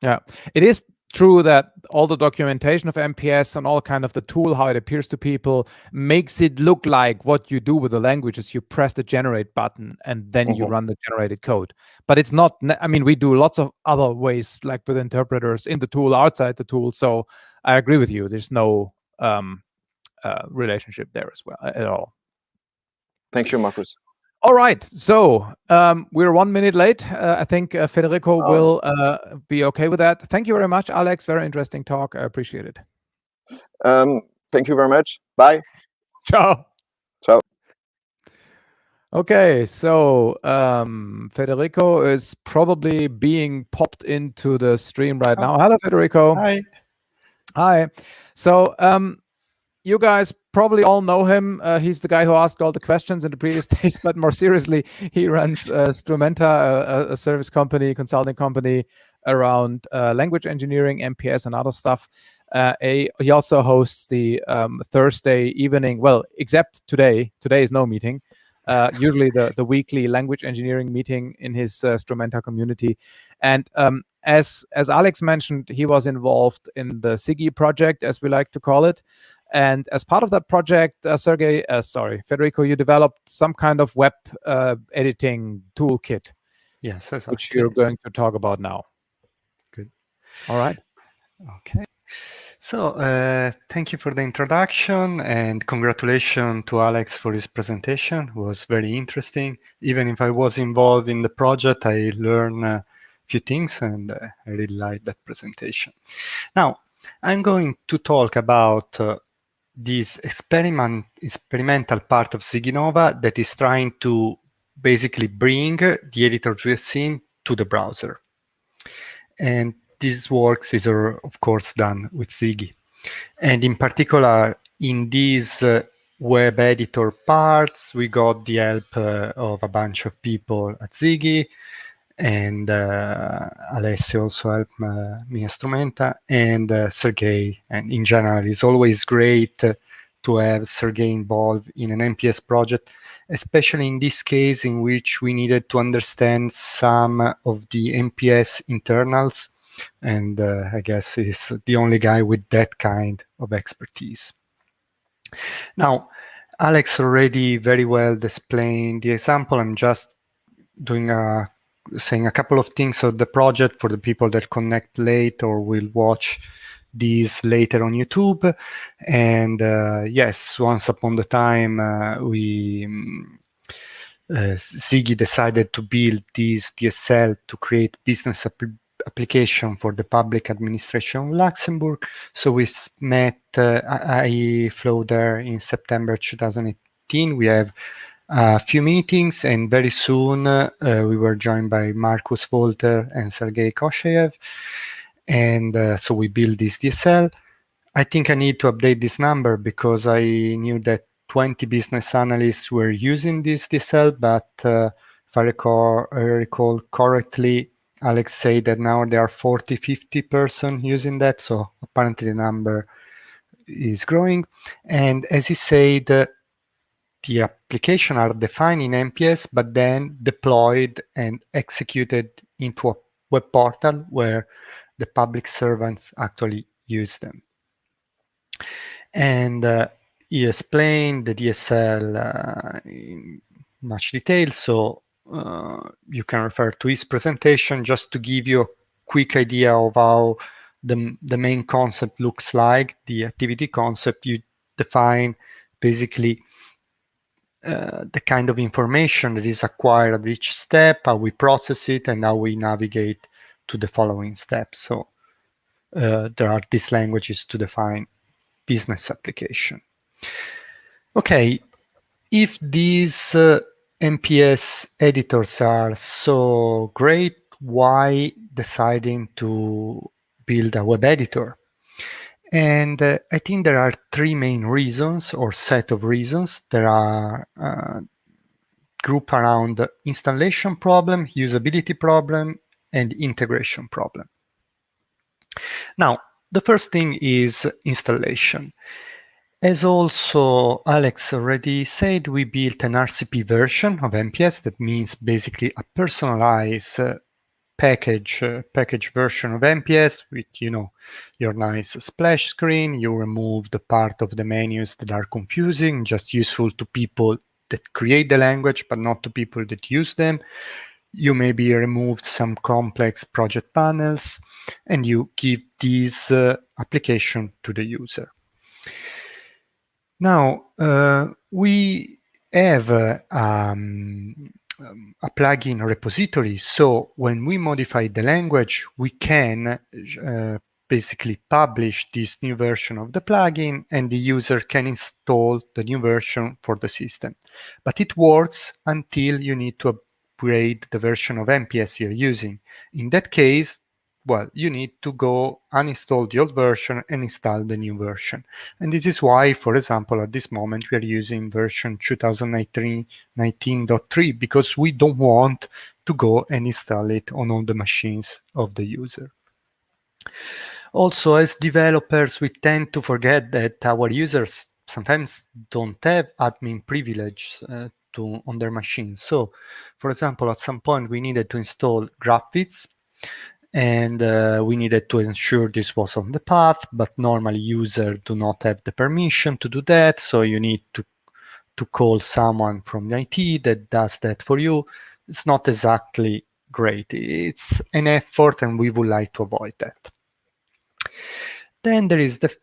A: Yeah, it is true that all the documentation of MPS and all kind of the tool, how it appears to people, makes it look like what you do with the language is you press the generate button and then you run the generated code. But it's not, I mean, we do lots of other ways, like with interpreters in the tool, outside the tool. So I agree with you. There's no relationship there as well at all.
B: Thank you, Marcus.
A: All right, so we're 1 minute late. I think Federico will be okay with that. Thank you very much, Alex. Very interesting talk. I appreciate it.
B: Thank you very much. Bye.
A: Ciao.
B: Ciao.
A: Okay, so Federico is probably being popped into the stream right now. Hello, Federico.
C: Hi.
A: Hi. So you guys probably all know him. He's the guy who asked all the questions in the previous days, but more seriously, he runs Strumenta, a service company, consulting company around language engineering, MPS, and other stuff. He also hosts the Thursday evening, well, except today. Today is no meeting. Usually the weekly language engineering meeting in his Strumenta community. And as Alex mentioned, he was involved in the SIGI project, as we like to call it. And as part of that project, Federico, you developed some kind of web editing toolkit.
C: Yes, exactly.
A: Which you're going to talk about now.
C: Good.
A: All right.
C: Okay. So thank you for the introduction, and congratulations to Alex for his presentation. It was very interesting. Even if I was involved in the project, I learned a few things, and I really liked that presentation. Now, I'm going to talk about this experimental part of Ziggy Nova that is trying to basically bring the editor to a scene to the browser. And this works is, of course, done with Ziggy. And in particular, in these web editor parts, we got the help of a bunch of people at Ziggy, and Alessio also helped me at Strumenta, and Sergey. And in general, it's always great to have Sergey involved in an MPS project, especially in this case in which we needed to understand some of the MPS internals. And I guess he's the only guy with that kind of expertise. Now, Alex already very well explained the example. I'm just doing saying a couple of things of the project for the people that connect late or will watch these later on YouTube. And yes, once upon the time, Ziggy decided to build this DSL to create business application for the public administration of Luxembourg. So we met, I flew there in September 2018. We have a few meetings, and very soon we were joined by Markus Wolter and Sergei Kosheyev. And so we built this DSL. I think I need to update this number because I knew that 20 business analysts were using this DSL, but if I recall correctly, Alex said that now there are 40, 50 persons using that. So apparently the number is growing. And as he said, the application are defined in MPS, but then deployed and executed into a web portal where the public servants actually use them. And he explained the DSL in much detail, so you can refer to his presentation just to give you quick idea of how the main concept looks like, the activity concept, you define basically the kind of information that is acquired at each step, how we process it, and how we navigate to the following steps. So there are these languages to define business application. Okay, if these MPS editors are so great, why deciding to build a web editor? And I think there are three main reasons or set of reasons. There are grouped around installation problem, usability problem, and integration problem. Now, the first thing is installation. As also Alex already said, we built an RCP version of MPS. That means basically a personalized package version of MPS with, your nice splash screen. You remove the part of the menus that are confusing, just useful to people that create the language, but not to people that use them. You maybe removed some complex project panels, and you give this application to the user. Now, we have a plugin repository. So when we modify the language, we can basically publish this new version of the plugin, and the user can install the new version for the system. But it works until you need to upgrade the version of MPS you're using. In that case, well, you need to go uninstall the old version and install the new version. And this is why, for example, at this moment, we are using version 2019.3 because we don't want to go and install it on all the machines of the user. Also, as developers, we tend to forget that our users sometimes don't have admin privilege on their machines. So, for example, at some point, we needed to install Graphics, and we needed to ensure this was on the path, but normally users do not have the permission to do that. So you need to call someone from IT that does that for you. It's not exactly great. It's an effort, and we would like to avoid that. Then there is the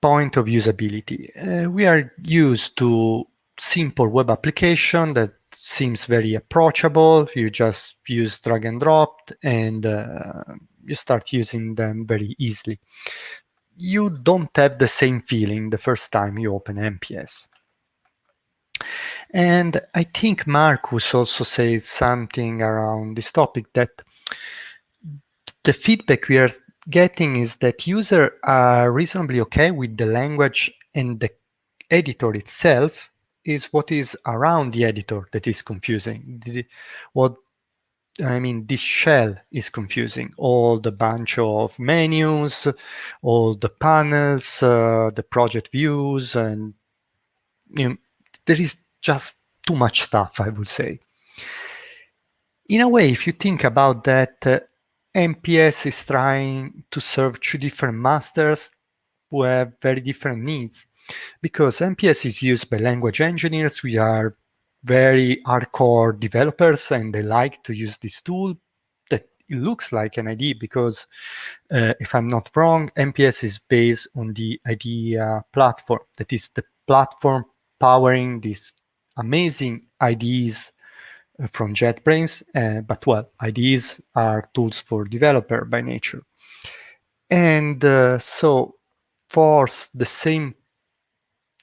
C: point of usability. We are used to simple web application that seems very approachable. You just use drag and drop, and you start using them very easily. You don't have the same feeling the first time you open MPS. And I think Marcus also said something around this topic, that the feedback we are getting is that users are reasonably okay with the language, and the editor itself is what is around the editor that is confusing. This shell is confusing. All the bunch of menus, all the panels, the project views, and there is just too much stuff, I would say. In a way, if you think about that, MPS is trying to serve two different masters who have very different needs. Because MPS is used by language engineers, we are very hardcore developers, and they like to use this tool that it looks like an IDE, because if I'm not wrong, MPS is based on the IDEA platform. That is the platform powering these amazing IDEs from JetBrains, but well, IDEs are tools for developer by nature. And so force the same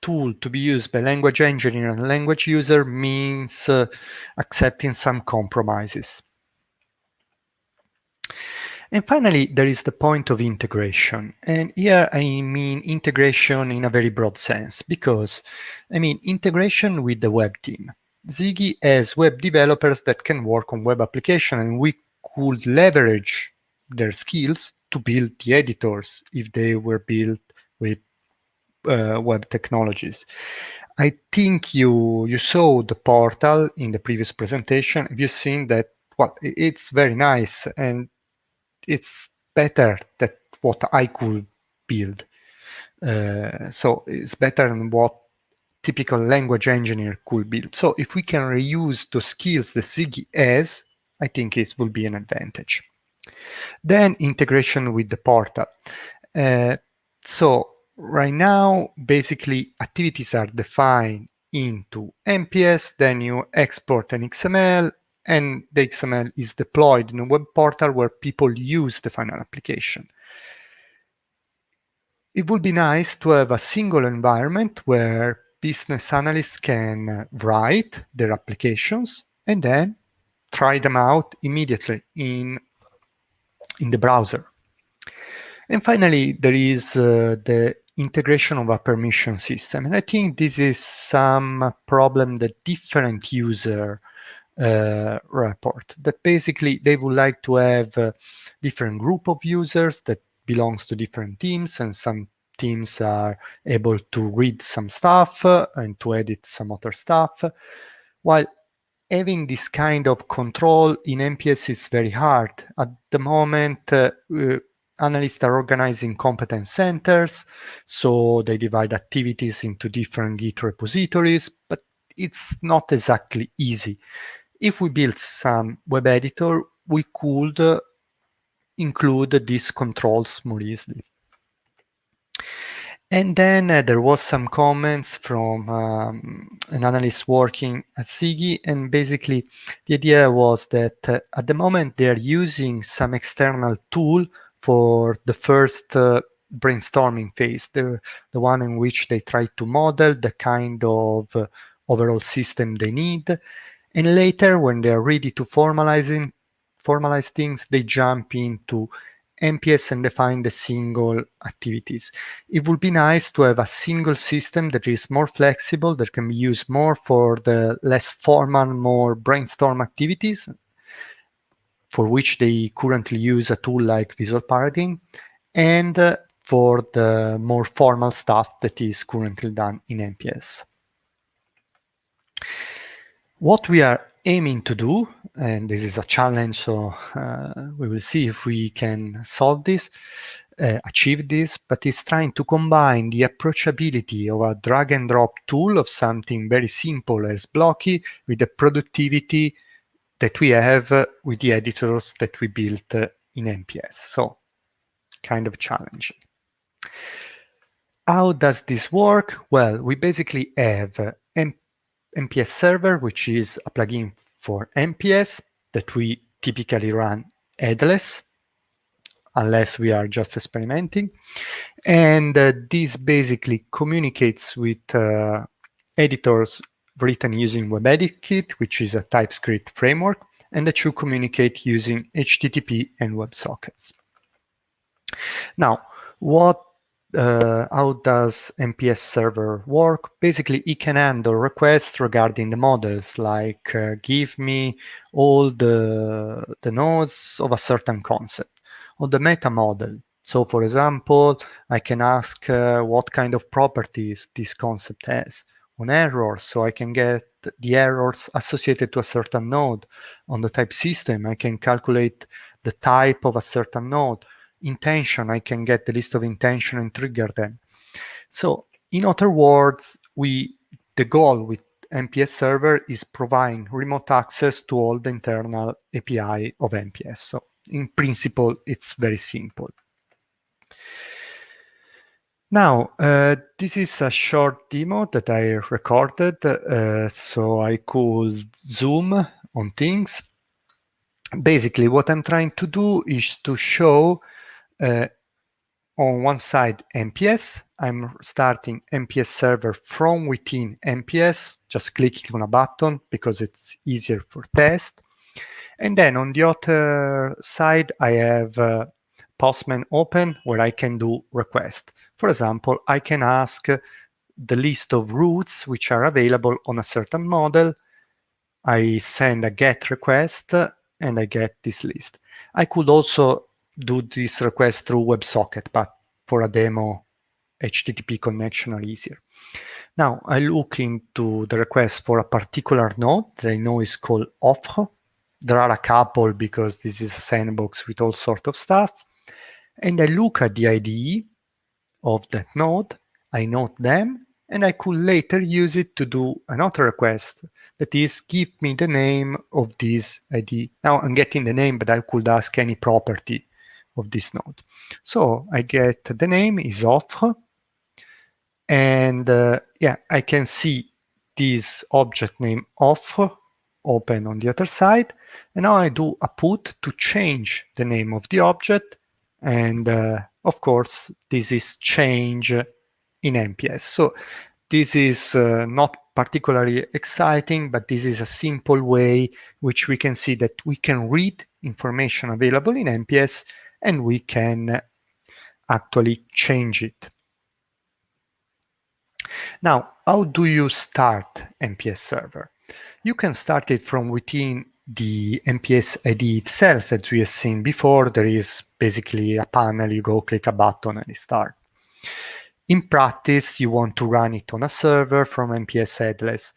C: tool to be used by language engineer and language user means accepting some compromises. And finally, there is the point of integration. And here I mean integration in a very broad sense, because I mean integration with the web team. Ziggy has web developers that can work on web application, and we could leverage their skills to build the editors if they were built with web technologies. I think you saw the portal in the previous presentation. Have you seen that? Well, it's very nice, and it's better than what I could build. So it's better than what typical language engineer could build. So if we can reuse those skills that Ziggy has, I think it will be an advantage. Then integration with the portal. So right now, basically, activities are defined into MPS, then you export an XML, and the XML is deployed in a web portal where people use the final application. It would be nice to have a single environment where business analysts can write their applications and then try them out immediately in the browser. And finally, there is the integration of a permission system. And I think this is some problem that different user report, that basically they would like to have a different group of users that belongs to different teams, and some teams are able to read some stuff and to edit some other stuff, while having this kind of control in MPS is very hard. At the moment, analysts are organizing competence centers, so they divide activities into different Git repositories, but it's not exactly easy. If we build some web editor, we could include these controls more easily. And then there was some comments from an analyst working at SIGI, and basically the idea was that at the moment they're using some external tool for the first brainstorming phase, the one in which they try to model the kind of overall system they need. And later, when they're ready to formalize things, they jump into MPS and define the single activities. It would be nice to have a single system that is more flexible, that can be used more for the less formal, more brainstorm activities, for which they currently use a tool like Visual Paradigm, and for the more formal stuff that is currently done in MPS. What we are aiming to do, and this is a challenge, so we will see if we can solve this, achieve this, but it's trying to combine the approachability of a drag and drop tool of something very simple as Blocky with the productivity that we have with the editors that we built in MPS. So kind of challenging. How does this work? Well, we basically have MPS Server, which is a plugin for MPS that we typically run headless, unless we are just experimenting. And this basically communicates with editors written using WebEditKit, which is a TypeScript framework, and that should communicate using HTTP and WebSockets. Now, how does MPS Server work? Basically, it can handle requests regarding the models, like give me all the nodes of a certain concept, or the meta model. So, for example, I can ask what kind of properties this concept has. On errors, so I can get the errors associated to a certain node. On the type system, I can calculate the type of a certain node. Intention, I can get the list of intention and trigger them. So in other words, the goal with MPS Server is providing remote access to all the internal API of MPS. So in principle, it's very simple. Now, this is a short demo that I recorded, so I could zoom on things. Basically, what I'm trying to do is to show on one side MPS. I'm starting MPS Server from within MPS, just clicking on a button because it's easier for test. And then on the other side, I have Postman open, where I can do requests. For example, I can ask the list of routes which are available on a certain model. I send a GET request and I get this list. I could also do this request through WebSocket, but for a demo, HTTP connection are easier. Now I look into the request for a particular node that I know is called offre. There are a couple because this is a sandbox with all sorts of stuff. And I look at the IDE of that node, I note them, and I could later use it to do another request, that is, give me the name of this ID. Now I'm getting the name, but I could ask any property of this node. So I get the name is offre, and yeah, I can see this object name offre open on the other side, and now I do a put to change the name of the object, and of course this is change in MPS. So this is not particularly exciting, but this is a simple way which we can see that we can read information available in MPS and we can actually change it. Now, how do you start MPS Server? You can start it from within the MPS ID itself. As we have seen before, there is basically a panel, you go click a button and it starts. In practice, you want to run it on a server from MPS headless.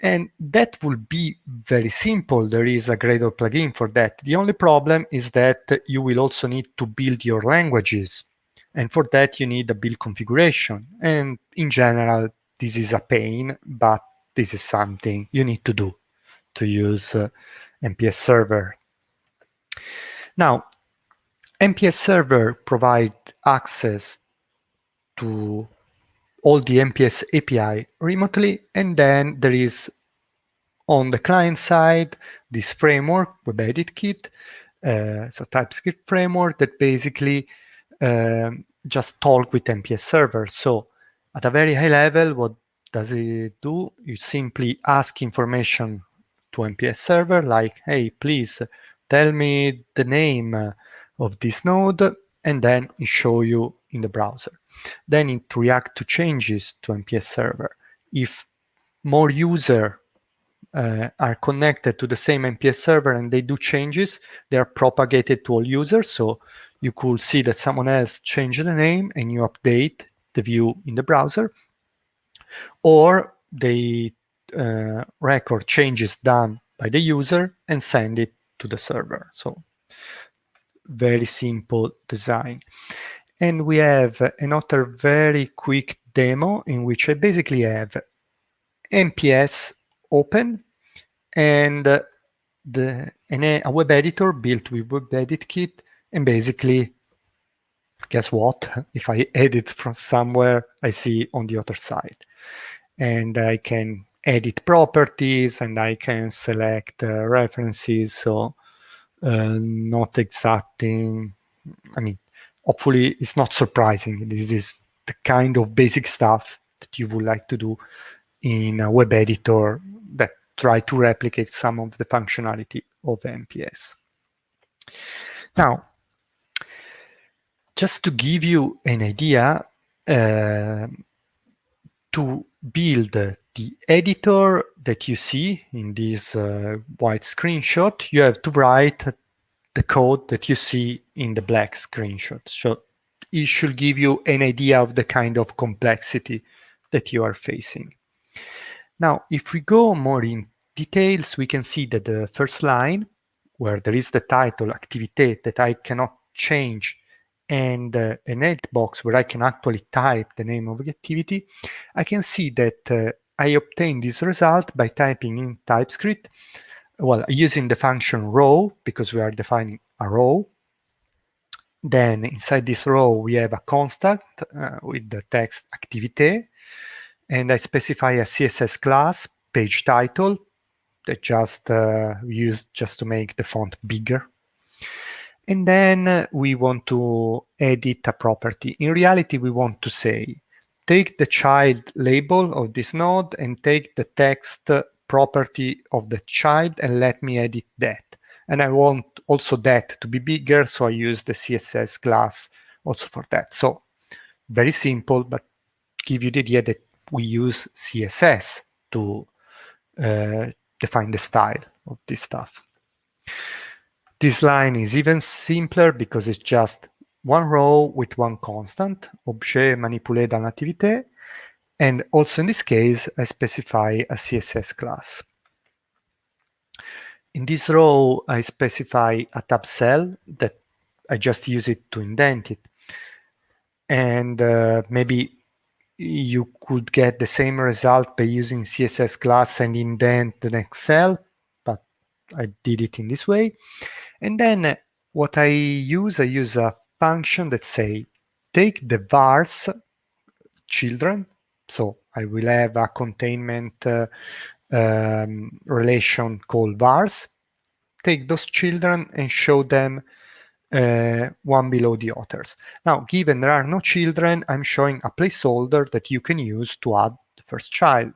C: And that will be very simple. There is a Gradle plugin for that. The only problem is that you will also need to build your languages. And for that, you need a build configuration. And in general, this is a pain, but this is something you need to do to use MPS Server. Now, MPS Server provides access to all the MPS API remotely, and then there is on the client side this framework, WebEditKit. It's a TypeScript framework that basically just talk with MPS Server. So at a very high level, what does it do? You simply ask information to MPS Server like, hey, please tell me the name of this node, and then it show you in the browser. Then it reacts to changes to MPS Server. If more users are connected to the same MPS server and they do changes, they are propagated to all users. So you could see that someone else changed the name and you update the view in the browser, or they record changes done by the user and send it to the server. So very simple design. And we have another very quick demo in which I basically have MPS open and a web editor built with WebEditKit, and basically, guess what? If I edit from somewhere, I see on the other side. And I can edit properties and I can select references, so not exacting. I mean, hopefully it's not surprising. This is the kind of basic stuff that you would like to do in a web editor that try to replicate some of the functionality of MPS. Now, just to give you an idea, to build the editor that you see in this white screenshot, you have to write the code that you see in the black screenshot. So it should give you an idea of the kind of complexity that you are facing. Now, if we go more in details, we can see that the first line, where there is the title activité that I cannot change, and an edit box where I can actually type the name of the activity, I can see that I obtain this result by typing in TypeScript, well, using the function row, because we are defining a row. Then inside this row, we have a constant with the text activité, and I specify a CSS class, page title, that just we use just to make the font bigger. And then we want to edit a property. In reality, we want to say, take the child label of this node and take the text property of the child and let me edit that. And I want also that to be bigger, so I use the CSS class also for that. So very simple, but give you the idea that we use CSS to define the style of this stuff. This line is even simpler because it's just one row with one constant, objet manipulé dans l'activité, and also in this case, I specify a CSS class. In this row, I specify a tab cell that I just use it to indent it. And maybe you could get the same result by using CSS class and indent an Excel, but I did it in this way. And then what I use a function that say, take the vars children. So I will have a containment relation called vars. Take those children and show them one below the others. Now, given there are no children, I'm showing a placeholder that you can use to add the first child.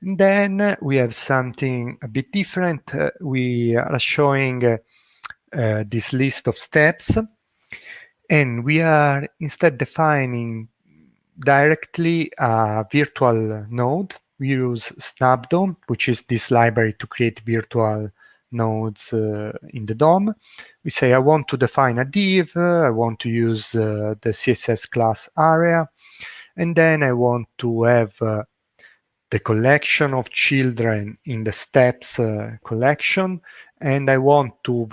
C: And then we have something a bit different. We are showing this list of steps, and we are instead defining directly a virtual node. We use Snapdom, which is this library to create virtual nodes in the DOM. We say I want to define a div, I want to use the CSS class area, and then I want to have the collection of children in the steps collection, and I want to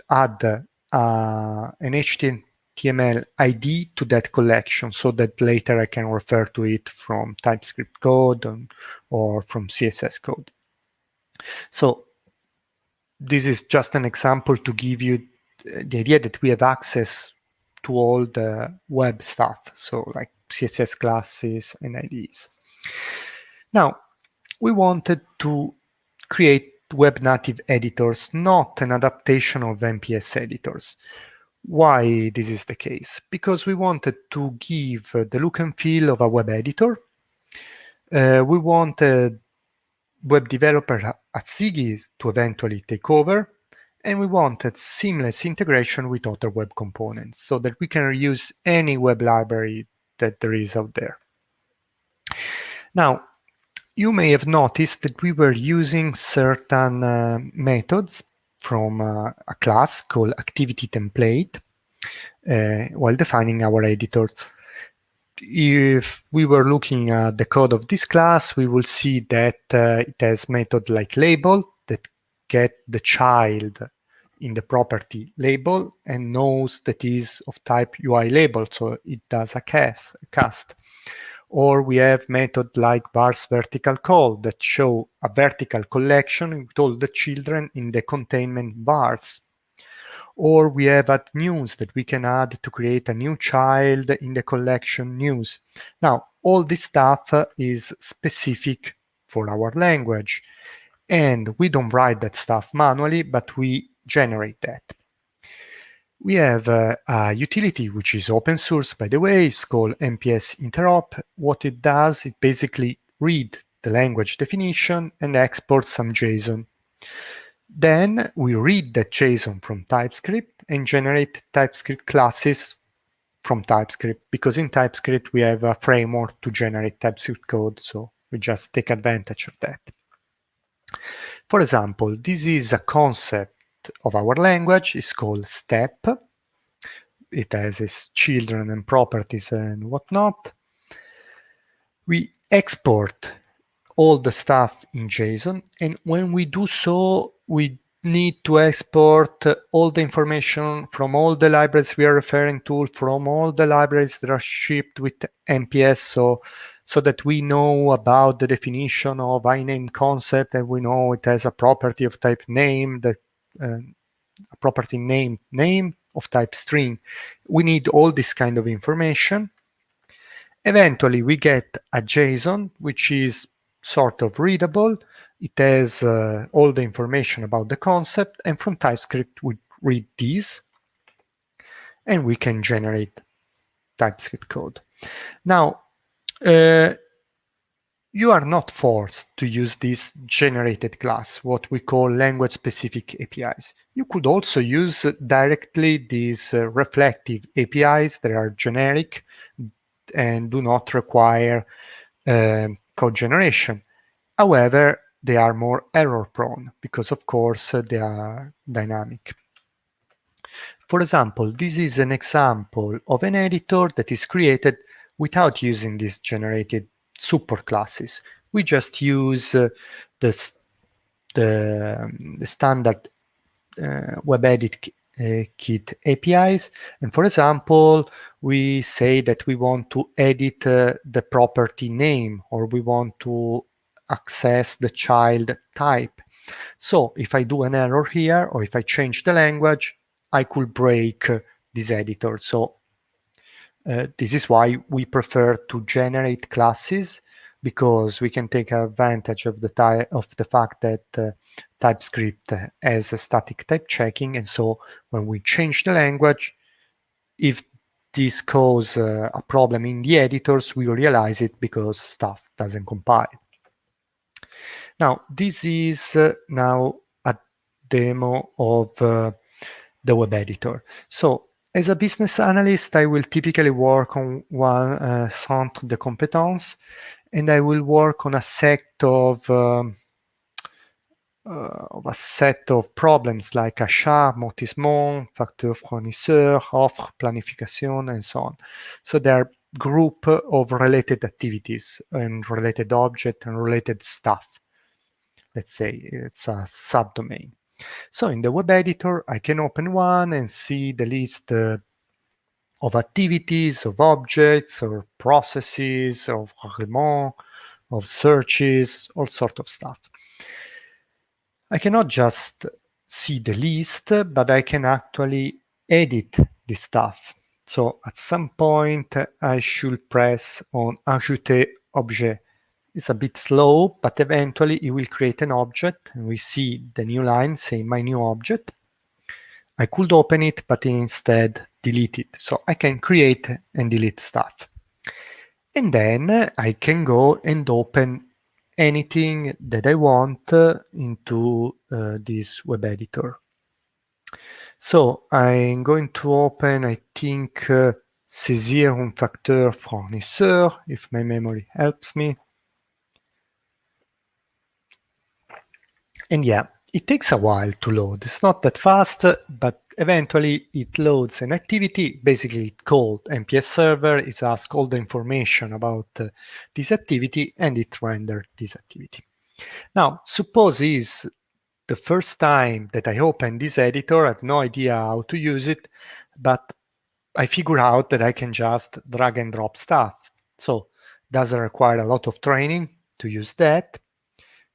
C: add an HTML ID to that collection so that later I can refer to it from TypeScript code or from CSS code. So this is just an example to give you the idea that we have access to all the web stuff, so like CSS classes and IDs. Now, we wanted to create web native editors, not an adaptation of MPS editors. Why this is the case? Because we wanted to give the look and feel of a web editor. We wanted web developer at Ziggy to eventually take over, and we wanted seamless integration with other web components so that we can reuse any web library that there is out there. Now, you may have noticed that we were using certain methods from a class called activity template while defining our editors. If we were looking at the code of this class, we will see that it has method like label that get the child in the property label and knows that is of type UI label, so it does a cast. Or we have method like vars vertical call that show a vertical collection with all the children in the containment vars. Or we have add news that we can add to create a new child in the collection news. Now, all this stuff is specific for our language, and we don't write that stuff manually, but we generate that. We have a utility which is open source, by the way. It's called MPS Interop. What it does, it basically reads the language definition and exports some JSON. Then we read that JSON from TypeScript and generate TypeScript classes from TypeScript, because in TypeScript we have a framework to generate TypeScript code, so we just take advantage of that. For example, this is a concept of our language. It's called step. It has its children and properties and whatnot. We export all the stuff in JSON, and when we do so, we need to export all the information from all the libraries we are referring to, from all the libraries that are shipped with MPS, so that we know about the definition of INAME concept, and we know it has a property of type name, that a property name of type string. We need all this kind of information. Eventually, we get a JSON, which is sort of readable. It has all the information about the concept, and from TypeScript, we read these, and we can generate TypeScript code. Now, you are not forced to use this generated class, what we call language-specific APIs. You could also use directly these reflective APIs that are generic and do not require code generation. However, they are more error-prone because, of course, they are dynamic. For example, this is an example of an editor that is created without using these generated support classes. We just use the standard WebEdit WebEditKit APIs. And for example, we say that we want to edit the property name, or we want to access the child type. So if I do an error here, or if I change the language, I could break this editor. So this is why we prefer to generate classes, because we can take advantage of the fact that TypeScript has a static type checking, and so when we change the language, if this causes a problem in the editors, we realize it because stuff doesn't compile. Now, this is now a demo of the web editor. So as a business analyst, I will typically work on one centre de compétences, and I will work on a set of problems like achat, amortissement, facteur fournisseur, offre, planification, and so on. So there are group of related activities and related object and related stuff. Let's say it's a subdomain. So in the web editor, I can open one and see the list of activities, of objects, or processes, of reglement, of searches, all sort of stuff. I cannot just see the list, but I can actually edit this stuff. So at some point, I should press on Ajouter objet. It's a bit slow, but eventually it will create an object, and we see the new line saying my new object. I could open it, but instead delete it. So I can create and delete stuff. And then I can go and open anything that I want into this web editor. So I'm going to open, I think, saisir un facteur fournisseur, if my memory helps me. And yeah, it takes a while to load. It's not that fast, but eventually it loads an activity, basically called MPS server. It asks all the information about this activity, and it renders this activity. Now, suppose it's the first time that I open this editor. I have no idea how to use it, but I figure out that I can just drag and drop stuff. So it doesn't require a lot of training to use that.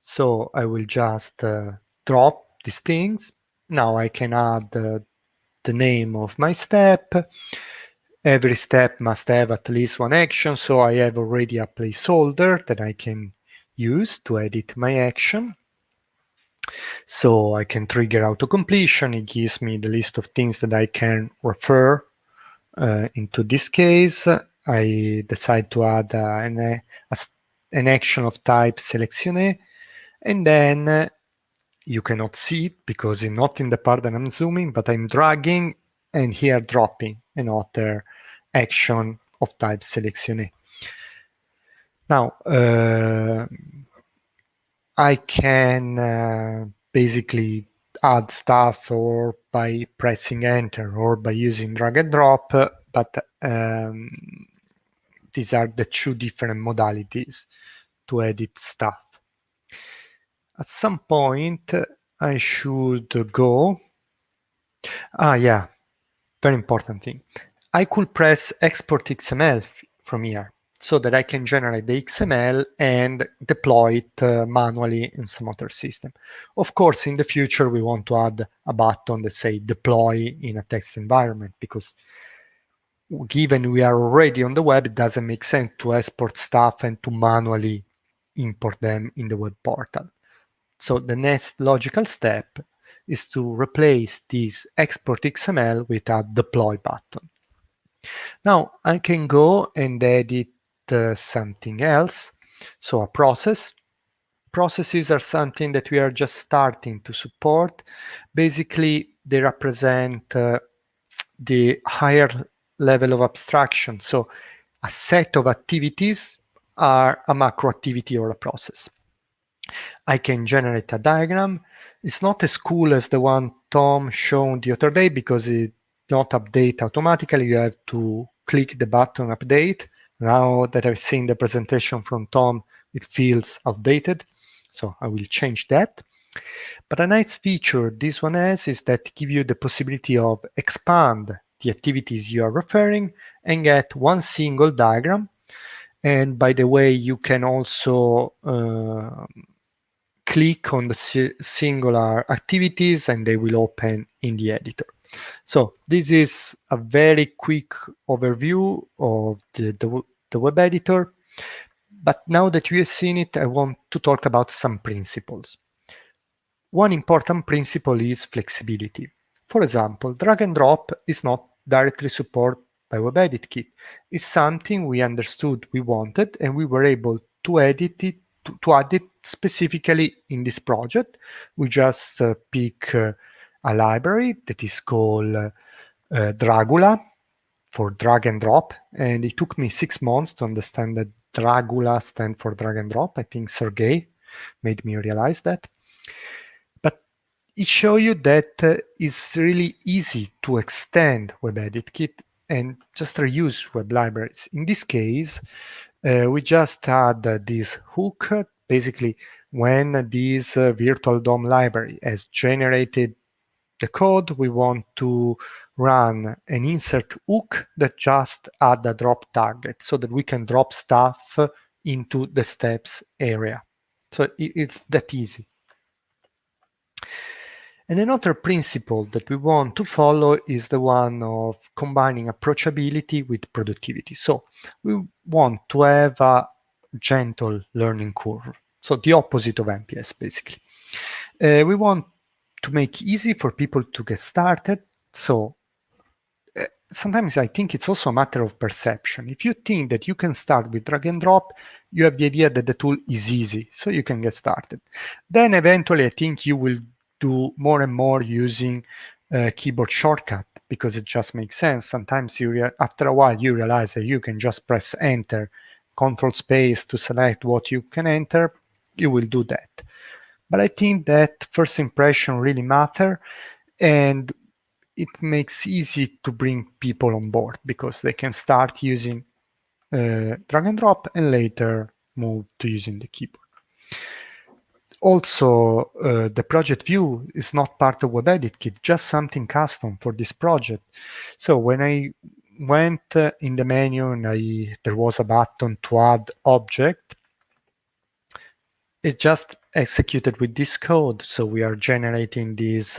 C: So I will just drop these things. Now I can add the name of my step. Every step must have at least one action. So I have already a placeholder that I can use to edit my action. So I can trigger auto-completion. It gives me the list of things that I can refer. Into this case, I decide to add an action of type sélectionné. And then you cannot see it because it's not in the part that I'm zooming, but I'm dragging and here dropping another action of type sélectionné. Now, I can basically add stuff or by pressing enter or by using drag and drop, but these are the two different modalities to edit stuff. At some point, I should go. Yeah, very important thing. I could press export XML from here so that I can generate the XML and deploy it manually in some other system. Of course, in the future, we want to add a button that say deploy in a text environment, because given we are already on the web, it doesn't make sense to export stuff and to manually import them in the web portal. So the next logical step is to replace this export XML with a deploy button. Now I can go and edit something else. So a process. Processes are something that we are just starting to support. Basically, they represent the higher level of abstraction. So a set of activities are a macro activity or a process. I can generate a diagram. It's not as cool as the one Tom showed the other day because it not update automatically. You have to click the button update. Now that I've seen the presentation from Tom, it feels outdated. So I will change that. But a nice feature this one has is that give you the possibility of expand the activities you are referring and get one single diagram. And by the way, you can also click on the singular activities and they will open in the editor. So this is a very quick overview of the web editor. But now that we have seen it, I want to talk about some principles. One important principle is flexibility. For example, drag and drop is not directly supported by WebEditKit. It's something we understood we wanted, and we were able to edit it, to add it specifically in this project. We just pick a library that is called Dragula for drag and drop, and it took me 6 months to understand that Dragula stands for drag and drop. I think Sergey made me realize that. But it shows you that it's really easy to extend WebEditKit and just reuse web libraries. In this case, we just add this hook. Basically, when this virtual DOM library has generated the code, we want to run an insert hook that just add a drop target so that we can drop stuff into the steps area. So it's that easy. And another principle that we want to follow is the one of combining approachability with productivity. So we want to have a gentle learning curve. So the opposite of MPS, basically. We want to make easy for people to get started. So sometimes I think it's also a matter of perception. If you think that you can start with drag and drop, you have the idea that the tool is easy, so you can get started. Then eventually I think you will do more and more using keyboard shortcut because it just makes sense. Sometimes after a while you realize that you can just press enter, control space to select what you can enter, you will do that. But I think that first impression really matter, and it makes easy to bring people on board because they can start using drag and drop and later move to using the keyboard. Also, the project view is not part of WebEditKit, just something custom for this project. So when I went in the menu and there was a button to add object, it just executed with this code. So we are generating this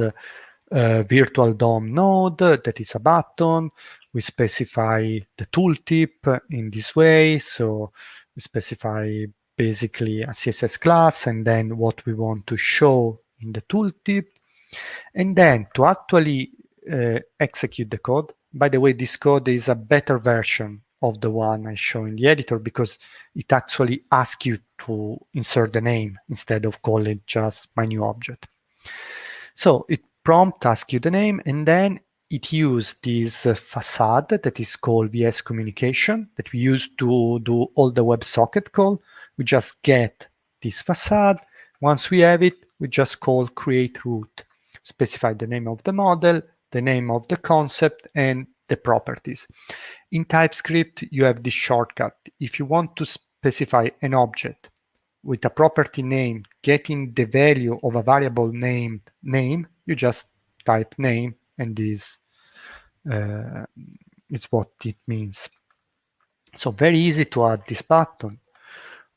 C: virtual DOM node that is a button. We specify the tooltip in this way. So we specify basically a CSS class and then what we want to show in the tooltip. And then to actually execute the code, by the way, this code is a better version of the one I show in the editor because it actually asks you to insert the name instead of call it just my new object. So it prompt asks you the name, and then it uses this facade that is called VS communication that we use to do all the WebSocket call. We just get this facade. Once we have it, we just call create root, specify the name of the model, the name of the concept, and the properties. In TypeScript, you have this shortcut. If you want to specify an object with a property name, getting the value of a variable name, you just type name, and this is what it means. So very easy to add this button.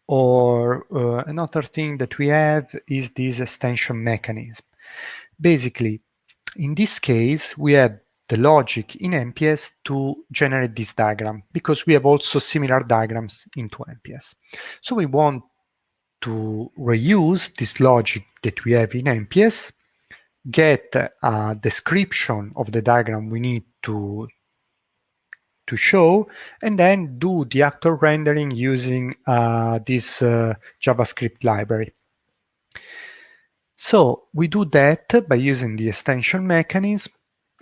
C: Or another thing that we have is this extension mechanism. Basically, in this case, we have the logic in MPS to generate this diagram because we have also similar diagrams into MPS. So we want to reuse this logic that we have in MPS, get a description of the diagram we need to show, and then do the actual rendering using this JavaScript library. So we do that by using the extension mechanism,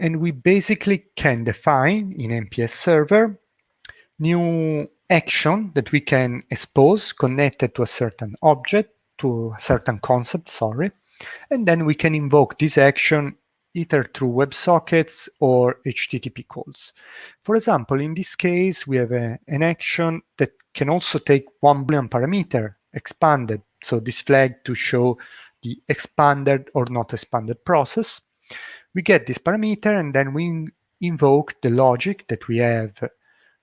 C: and we basically can define in MPS Server new action that we can expose connected to a certain object, to a certain concept, sorry, and then we can invoke this action either through WebSockets or HTTP calls. For example, in this case, we have an action that can also take one Boolean parameter expanded. So this flag to show the expanded or not expanded process. We get this parameter, and then we invoke the logic that we have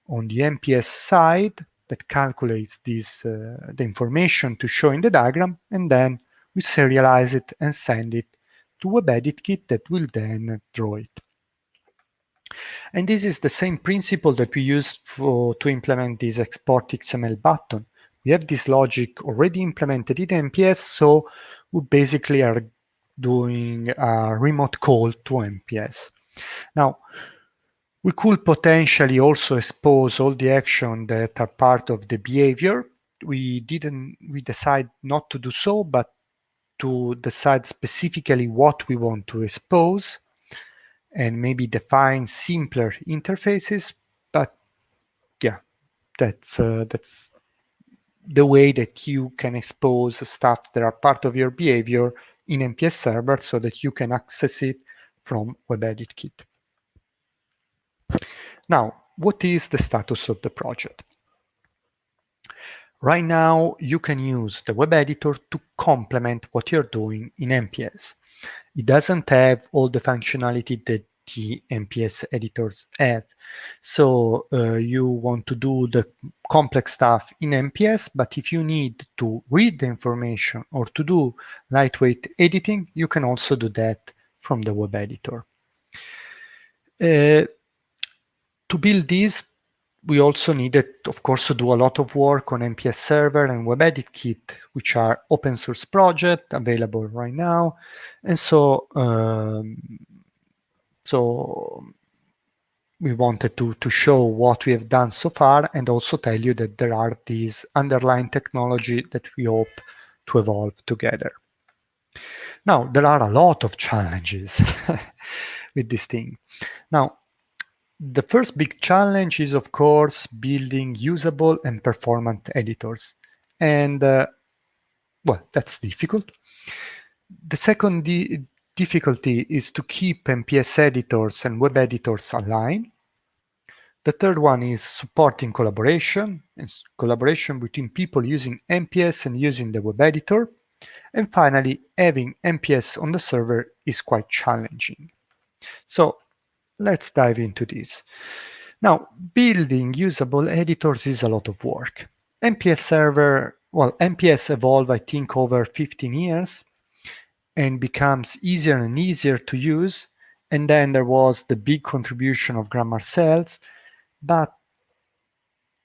C: on the MPS side that calculates this, the information to show in the diagram, and then we serialize it and send it to WebEditKit that will then draw it. And this is the same principle that we use to implement this export XML button. We have this logic already implemented in MPS, so we basically are doing a remote call to MPS. Now, we could potentially also expose all the action that are part of the behavior. We decide not to do so, but to decide specifically what we want to expose and maybe define simpler interfaces. But yeah, that's the way that you can expose stuff that are part of your behavior in MPS Server so that you can access it from WebEditKit. Now, what is the status of the project? Right now, you can use the web editor to complement what you're doing in MPS. It doesn't have all the functionality that the MPS editors have. So you want to do the complex stuff in MPS, but if you need to read the information or to do lightweight editing, you can also do that from the web editor. To build this, we also needed, of course, to do a lot of work on MPS Server and WebEditKit, which are open source projects available right now. And so, we wanted to show what we have done so far and also tell you that there are these underlying technology that we hope to evolve together. Now, there are a lot of challenges with this thing. Now, the first big challenge is, of course, building usable and performant editors. And, well, that's difficult. The second difficulty is to keep MPS editors and web editors aligned. The third one is supporting collaboration, and collaboration between people using MPS and using the web editor. And finally, having MPS on the server is quite challenging. So let's dive into this. Now, building usable editors is a lot of work. MPS Server, well, MPS evolved, I think, over 15 years and becomes easier and easier to use. And then there was the big contribution of grammar cells. But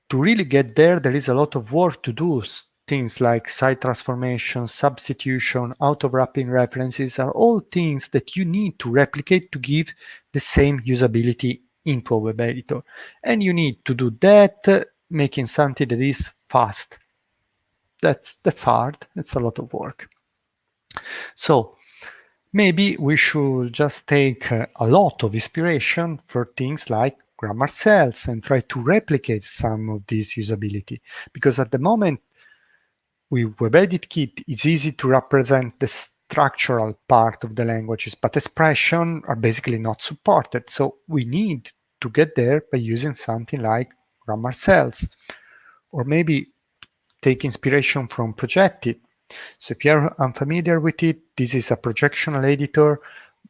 C: to really get there, there is a lot of work to do. Things like site transformation, substitution, auto-wrapping references are all things that you need to replicate to give the same usability into a web editor. And you need to do that making something that is fast. That's hard. It's a lot of work. So maybe we should just take a lot of inspiration for things like grammar cells and try to replicate some of this usability. Because at the moment, with WebEditKit, it's easy to represent the structural part of the languages, but expression are basically not supported. So we need to get there by using something like grammar cells, or maybe take inspiration from Projected. So if you're unfamiliar with it, this is a projectional editor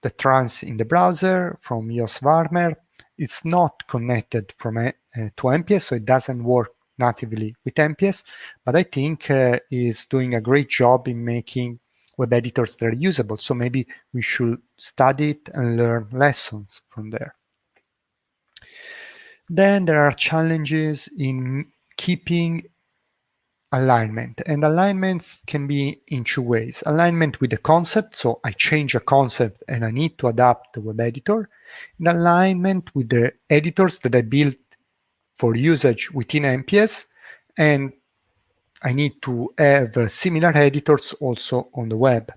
C: that runs in the browser from Jos Warmer. It's not connected from to MPS, so it doesn't work natively with MPS, but I think is doing a great job in making web editors that are usable. So maybe we should study it and learn lessons from there. Then there are challenges in keeping alignment, and alignments can be in two ways. Alignment with the concept, so I change a concept and I need to adapt the web editor, and alignment with the editors that I built for usage within MPS, and I need to have similar editors also on the web.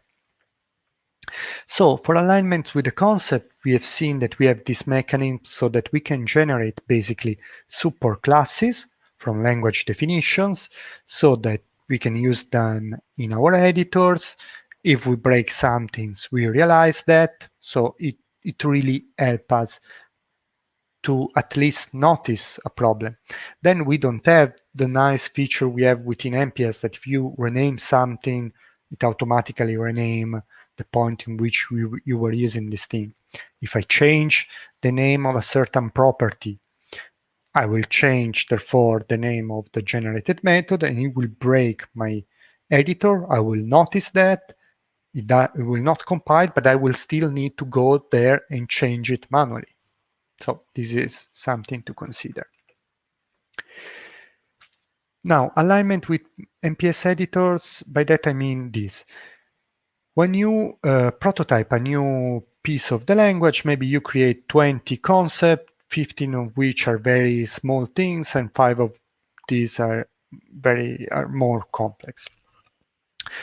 C: So for alignment with the concept, we have seen that we have this mechanism so that we can generate basically support classes from language definitions so that we can use them in our editors. If we break something, we realize that. So it really helps us to at least notice a problem. Then we don't have the nice feature we have within MPS that if you rename something, it automatically rename the point in which you were using this thing. If I change the name of a certain property, I will change, therefore, the name of the generated method, and it will break my editor. I will notice that. It will not compile, but I will still need to go there and change it manually. So this is something to consider. Now, alignment with MPS editors, by that I mean this. When you prototype a new piece of the language, maybe you create 20 concepts, 15 of which are very small things, and 5 of these are more complex.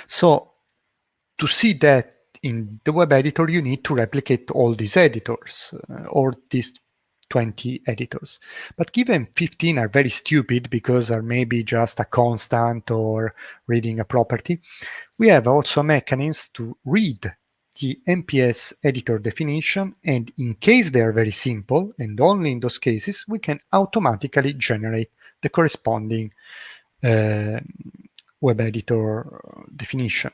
C: So to see that in the web editor, you need to replicate all these editors or these 20 editors. But given 15 are very stupid because are maybe just a constant or reading a property, we have also mechanisms to read the MPS editor definition, and in case they are very simple, and only in those cases, we can automatically generate the corresponding web editor definition.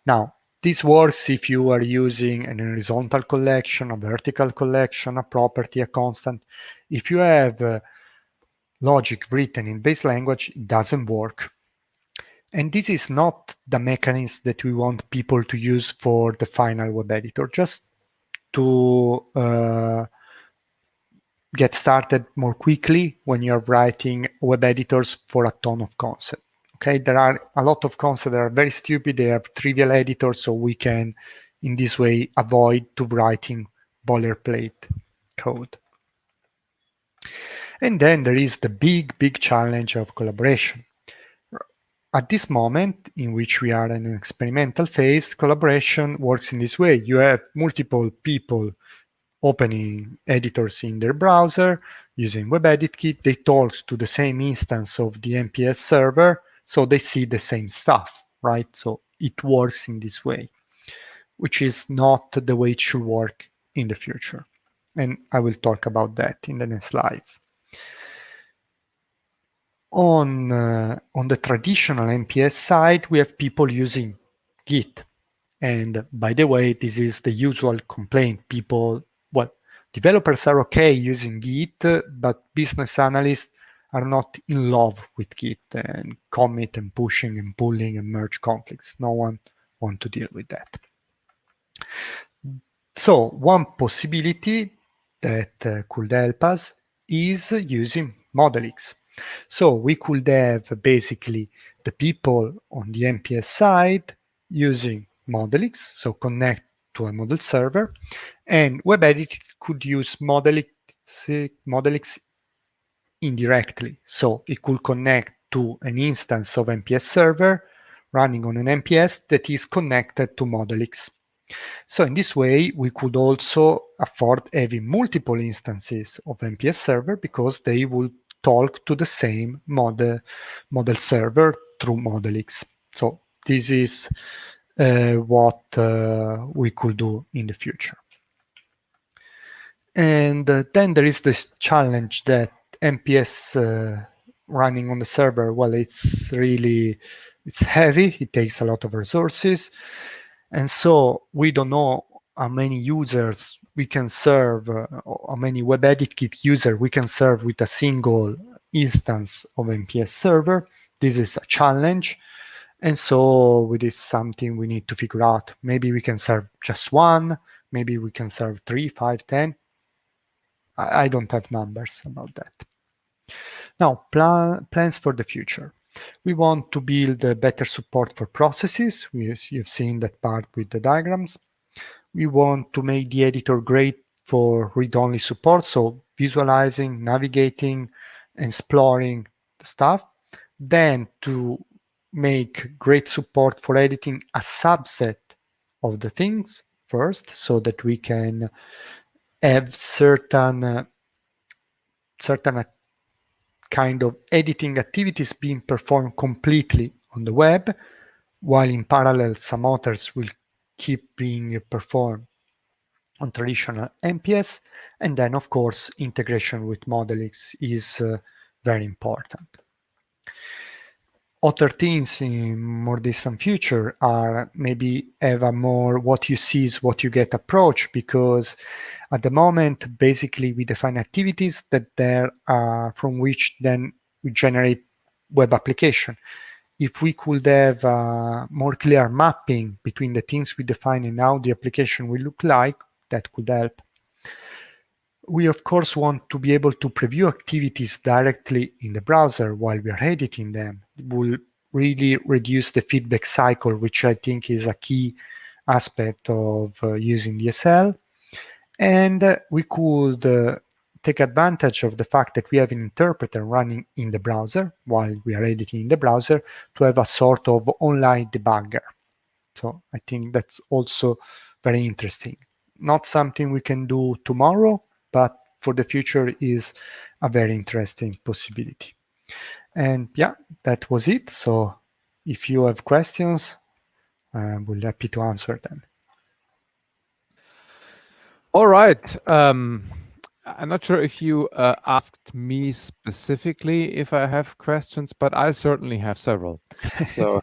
C: Now, this works if you are using an horizontal collection, a vertical collection, a property, a constant. If you have logic written in base language, it doesn't work. And this is not the mechanism that we want people to use for the final web editor, just to get started more quickly when you're writing web editors for a ton of concepts. Okay, there are a lot of concepts that are very stupid. They have trivial editors, so we can, in this way, avoid to writing boilerplate code. And then there is the big challenge of collaboration. At this moment, in which we are in an experimental phase, collaboration works in this way. You have multiple people opening editors in their browser using WebEditKit. They talk to the same instance of the MPS server, so they see the same stuff, right? So it works in this way, which is not the way it should work in the future. And I will talk about that in the next slides. On the traditional MPS side, we have people using Git. And by the way, this is the usual complaint. Developers are okay using Git, but business analysts are not in love with Git and commit and pushing and pulling and merge conflicts. No one wants to deal with that. So one possibility that could help us is using ModelX. So we could have basically the people on the MPS side using ModelX, so connect to a model server, and WebEdit could use ModelX indirectly. So it could connect to an instance of MPS server running on an MPS that is connected to ModelX. So in this way, we could also afford having multiple instances of MPS server because they will talk to the same model server through ModelX. So this is what we could do in the future. And then there is this challenge that MPS running on the server, well, it's heavy, it takes a lot of resources. And so we don't know how many users we can serve, or how many WebEditKit users we can serve with a single instance of MPS server. This is a challenge. And so it is something we need to figure out. Maybe we can serve just one, maybe we can serve 3, 5, 10. I don't have numbers about that. Now, plans for the future. We want to build better support for processes. You've seen that part with the diagrams. We want to make the editor great for read-only support, so visualizing, navigating, exploring the stuff. Then to make great support for editing a subset of the things first, so that we can have certain kind of editing activities being performed completely on the web, while in parallel some others will keep being performed on traditional MPS. And then, of course, integration with ModelX is very important. other things in more distant future are maybe have a more what you see is what you get approach, because at the moment, basically, we define activities that there are from which then we generate web application. If we could have a more clear mapping between the things we define and how the application will look like, that could help. We, of course, want to be able to preview activities directly in the browser while we are editing them. It will really reduce the feedback cycle, which I think is a key aspect of using DSL. And we could take advantage of the fact that we have an interpreter running in the browser while we are editing in the browser to have a sort of online debugger. So I think that's also very interesting. Not something we can do tomorrow, but for the future is a very interesting possibility. And yeah, that was it. So if you have questions, we'll be happy to answer them.
A: All right. I'm not sure if you asked me specifically if I have questions, but I certainly have several. So,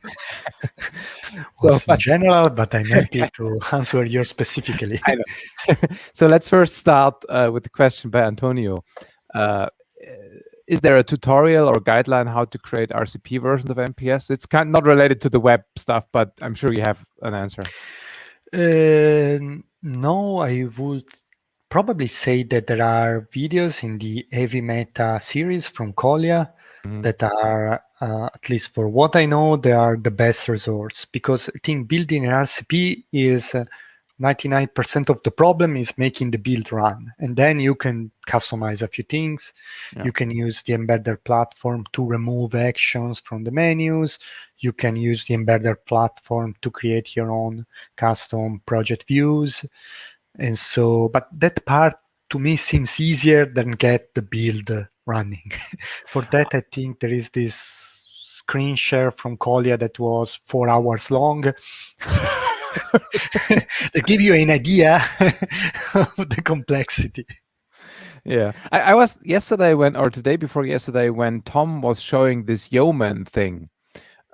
C: in general, but I'm happy to answer yours specifically.
A: I know. So let's first start with the question by Antonio. Is there a tutorial or guideline how to create RCP versions of MPS? It's kind of not related to the web stuff, but I'm sure you have an answer.
C: No, I would probably say that there are videos in the Heavy Meta series from Colia that are, at least for what I know, they are the best resource, because I think building an RCP is 99% of the problem is making the build run, and then you can customize a few things. You can use the embedder platform to remove actions from the menus. You can use the embedder platform to create your own custom project views. And so, but that part to me seems easier than get the build running. For that, I think there is this screen share from Colia that was 4 hours long. They give you an idea of the complexity.
A: Yeah, I was yesterday or today before yesterday when Tom was showing this Yeoman thing.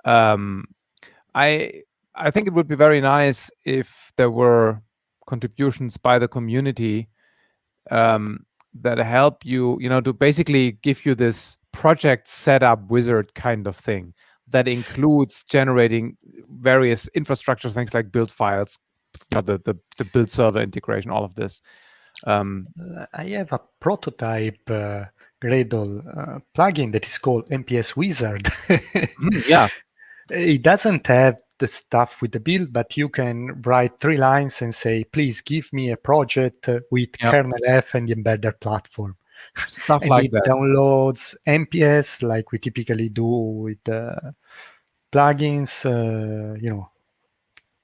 A: I think it would be very nice if there were contributions by the community that help you, to basically give you this project setup wizard kind of thing that includes generating various infrastructure things like build files, the build server integration, all of this.
C: I have a prototype Gradle plugin that is called MPS Wizard.
A: Yeah.
C: It doesn't have the stuff with the build, but you can write 3 lines and say, please give me a project with kernel F and the embedder platform.
A: Stuff
C: and
A: like
C: it
A: that.
C: downloads MPS like we typically do with plugins,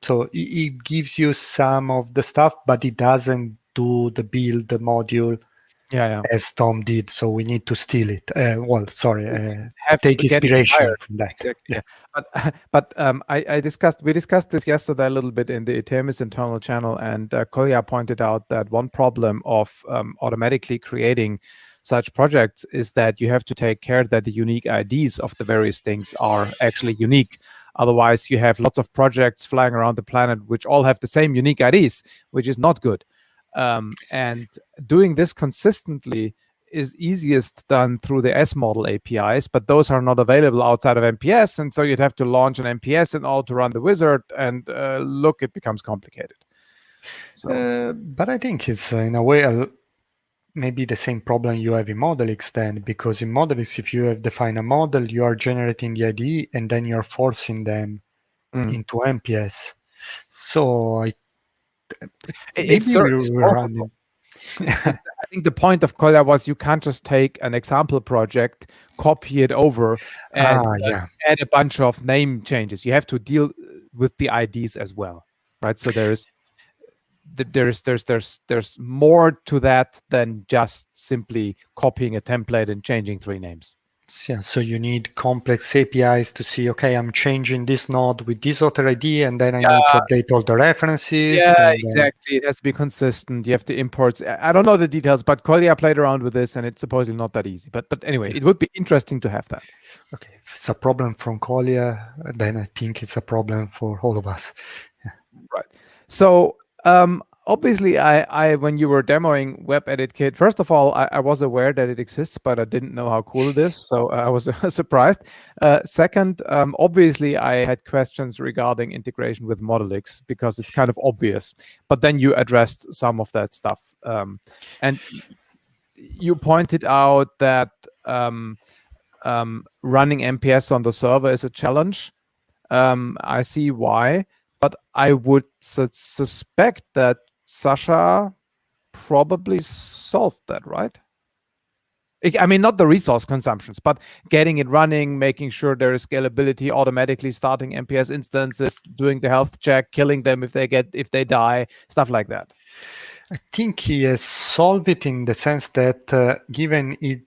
C: So it gives you some of the stuff, but it doesn't do the build module as Tom did. So we need to steal it. Take inspiration from that.
A: Exactly. Yeah. But we discussed this yesterday a little bit in the Etemis internal channel, and Kolya pointed out that one problem of automatically creating such projects is that you have to take care that the unique IDs of the various things are actually unique. Otherwise, you have lots of projects flying around the planet which all have the same unique IDs, which is not good. And doing this consistently is easiest done through the S-model APIs, but those are not available outside of MPS, and so you'd have to launch an MPS in order to run the wizard, and it becomes complicated. So,
C: but I think it's in a way maybe the same problem you have in Modelix then, because in Modelix, if you have defined a model, you are generating the ID and then you're forcing them into MPS. So maybe we're running.
A: I think the point of Kolya was you can't just take an example project, copy it over, and add a bunch of name changes. You have to deal with the IDs as well, right? So there's more to that than just simply copying a template and changing 3 names.
C: Yeah, so you need complex APIs to see, okay, I'm changing this node with this author ID, and then I need to update all the references.
A: Yeah, exactly. It has to be consistent. You have to import. I don't know the details, but Collier played around with this, and it's supposedly not that easy. But anyway, it would be interesting to have that.
C: Okay, if it's a problem from Collier, then I think it's a problem for all of us. Yeah.
A: Right. So obviously, I when you were demoing WebEditKit, first of all, I was aware that it exists, but I didn't know how cool it is, so I was surprised. Second, obviously, I had questions regarding integration with Modelix because it's kind of obvious, but then you addressed some of that stuff, and you pointed out that running MPS on the server is a challenge. I see why, but I would suspect that Sasha probably solved that, right? I mean, not the resource consumptions, but getting it running, making sure there is scalability, automatically starting MPS instances, doing the health check, killing them if they die, stuff like that.
C: I think he has solved it in the sense that given it,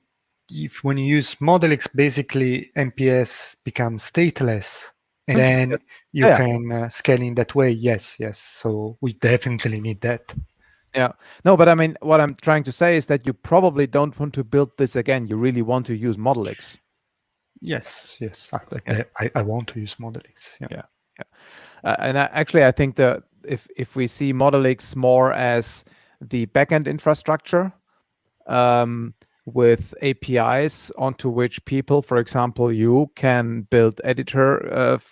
C: if when you use Modelix, basically MPS becomes stateless, and then you can scale in that way. Yes. So we definitely need that.
A: Yeah. No, but I mean, what I'm trying to say is that you probably don't want to build this again. You really want to use Modelix.
C: Yes. I want to use Modelix. Yeah.
A: And I think that if we see Modelix more as the backend infrastructure with APIs onto which people, for example, you can build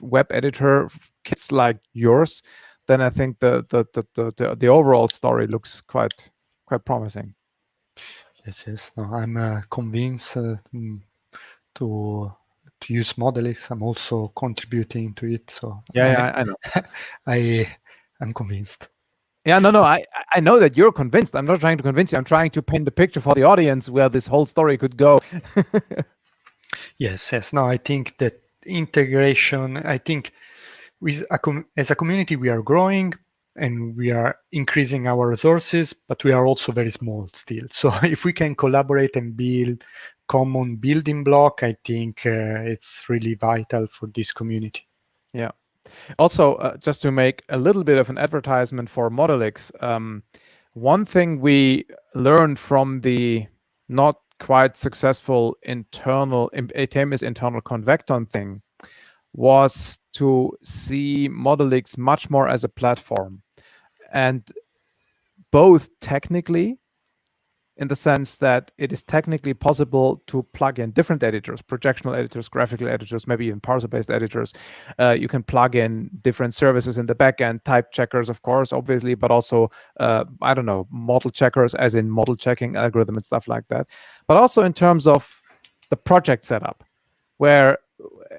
A: web editor kits like yours, then I think the overall story looks quite promising.
C: Yes. No, I'm convinced to use Modelix. I'm also contributing to it. So
A: I know.
C: I'm convinced.
A: Yeah, no, I know that you're convinced. I'm not trying to convince you. I'm trying to paint the picture for the audience where this whole story could go.
C: Yes. No, I think that integration, I think as a community, we are growing and we are increasing our resources, but we are also very small still. So if we can collaborate and build common building block, I think it's really vital for this community.
A: Yeah. Also, just to make a little bit of an advertisement for Modelix, one thing we learned from the not quite successful internal Convecton thing was to see Modelix much more as a platform, and both technically, in the sense that it is technically possible to plug in different editors, projectional editors, graphical editors, maybe even parser-based editors. You can plug in different services in the backend, type checkers, of course, obviously, but also, I don't know, model checkers, as in model checking algorithm and stuff like that. But also in terms of the project setup, where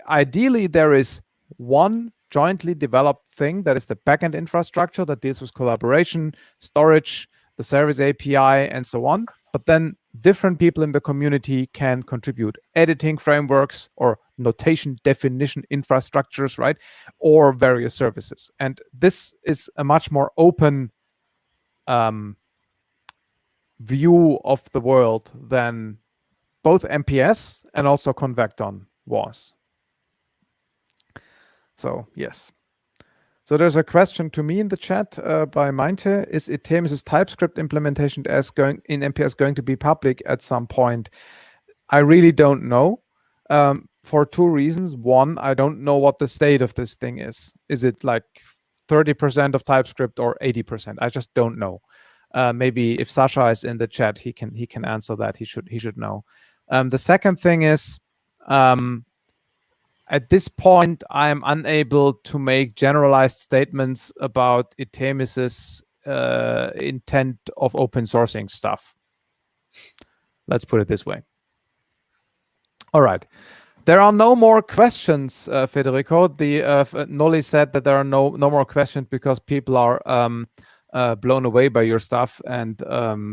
A: ideally there is one jointly developed thing that is the backend infrastructure that deals with collaboration, storage, the service API, and so on. But then different people in the community can contribute editing frameworks or notation definition infrastructures, right? Or various services. And this is a much more open view of the world than both MPS and also Convecton was. So, yes. So there's a question to me in the chat by Mainte. Is Itemis's TypeScript implementation in MPS going to be public at some point? I really don't know, for two reasons. One, I don't know what the state of this thing is. Is it like 30% of TypeScript or 80%? I just don't know. Maybe if Sasha is in the chat, he can answer that. He should know. The second thing is, at this point, I am unable to make generalized statements about Itemis's intent of open sourcing stuff. Let's put it this way. All right. There are no more questions, Federico. Noli said that there are no more questions because people are blown away by your stuff, and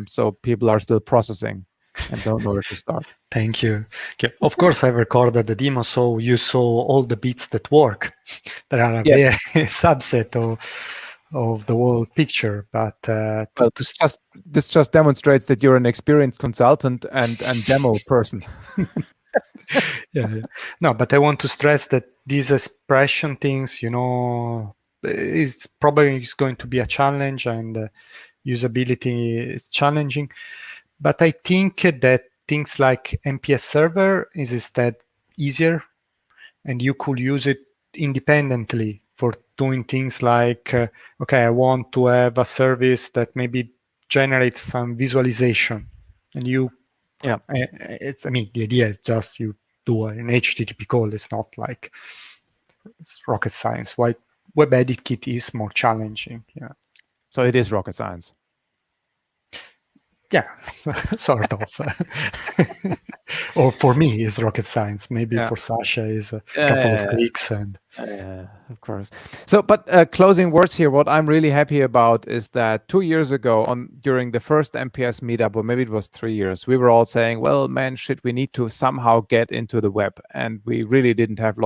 A: so people are still processing and don't know where to start.
C: Thank you. Okay. Of course, I recorded the demo, so you saw all the bits that work. There are a very subset of the whole picture, but
A: this just demonstrates that you're an experienced consultant and demo person.
C: Yeah. No, but I want to stress that these expression things, you know, is probably going to be a challenge, and usability is challenging. But I think that things like MPS server is instead easier, and you could use it independently for doing things like, okay, I want to have a service that maybe generates some visualization, and you,
A: Yeah.
C: it's, I mean, the idea is just you do an HTTP call. It's not like it's rocket science. Why WebEditKit is more challenging. Yeah.
A: So it is rocket science.
C: Yeah, sort of. Or for me, it's rocket science. Maybe
A: Yeah.
C: for Sasha is a couple of clicks and.
A: Of course. So, but closing words here. What I'm really happy about is that 2 years ago, during the first MPS meetup, or maybe it was 3 years, we were all saying, "Well, man, shit, we need to somehow get into the web," and we really didn't have a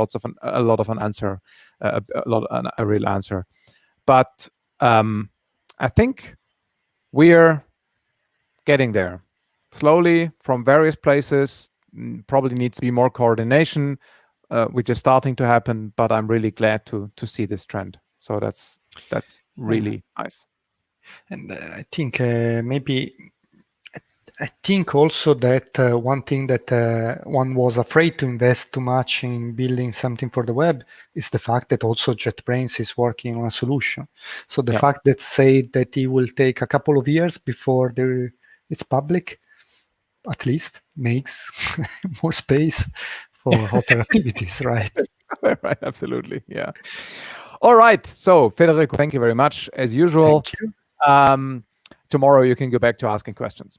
A: real answer. But I think we're getting there slowly from various places. Probably needs to be more coordination, which is starting to happen, but I'm really glad to see this trend. So that's really nice.
C: And I think maybe I think also that one thing that one was afraid to invest too much in building something for the web is the fact that also JetBrains is working on a solution. So the fact that say that it will take a couple of years before it's public, at least makes more space for other activities, right?
A: Right, absolutely, yeah. All right, so Federico, thank you very much as usual.
C: Thank you.
A: Tomorrow you can go back to asking questions.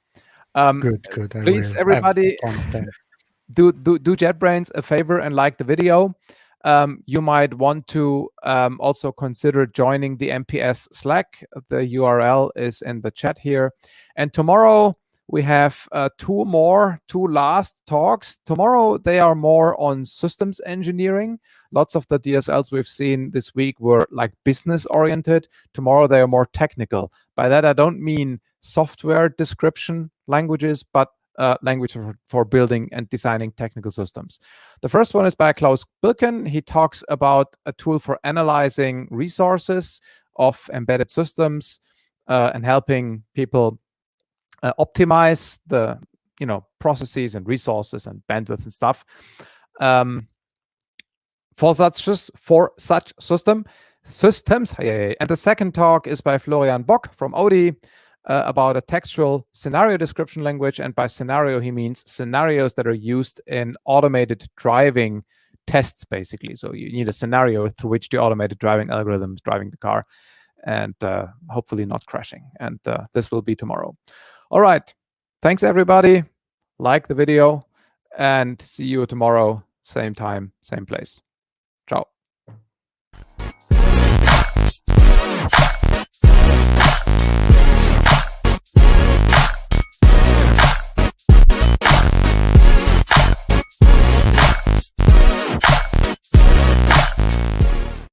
C: Good.
A: Please, everybody, do JetBrains a favor and like the video. You might want to also consider joining the MPS Slack. The URL is in the chat here. And tomorrow we have two last talks. Tomorrow they are more on systems engineering. Lots of the DSLs we've seen this week were like business oriented. Tomorrow they are more technical. By that I don't mean software description languages, but language for building and designing technical systems. The first one is by Klaus Bilken. He talks about a tool for analyzing resources of embedded systems and helping people optimize the processes and resources and bandwidth and stuff for such systems. And the second talk is by Florian Bock from Audi about a textual scenario description language. And by scenario, he means scenarios that are used in automated driving tests, basically. So you need a scenario through which the automated driving algorithm is driving the car and hopefully not crashing. And this will be tomorrow. All right. Thanks, everybody. Like the video and see you tomorrow, same time, same place.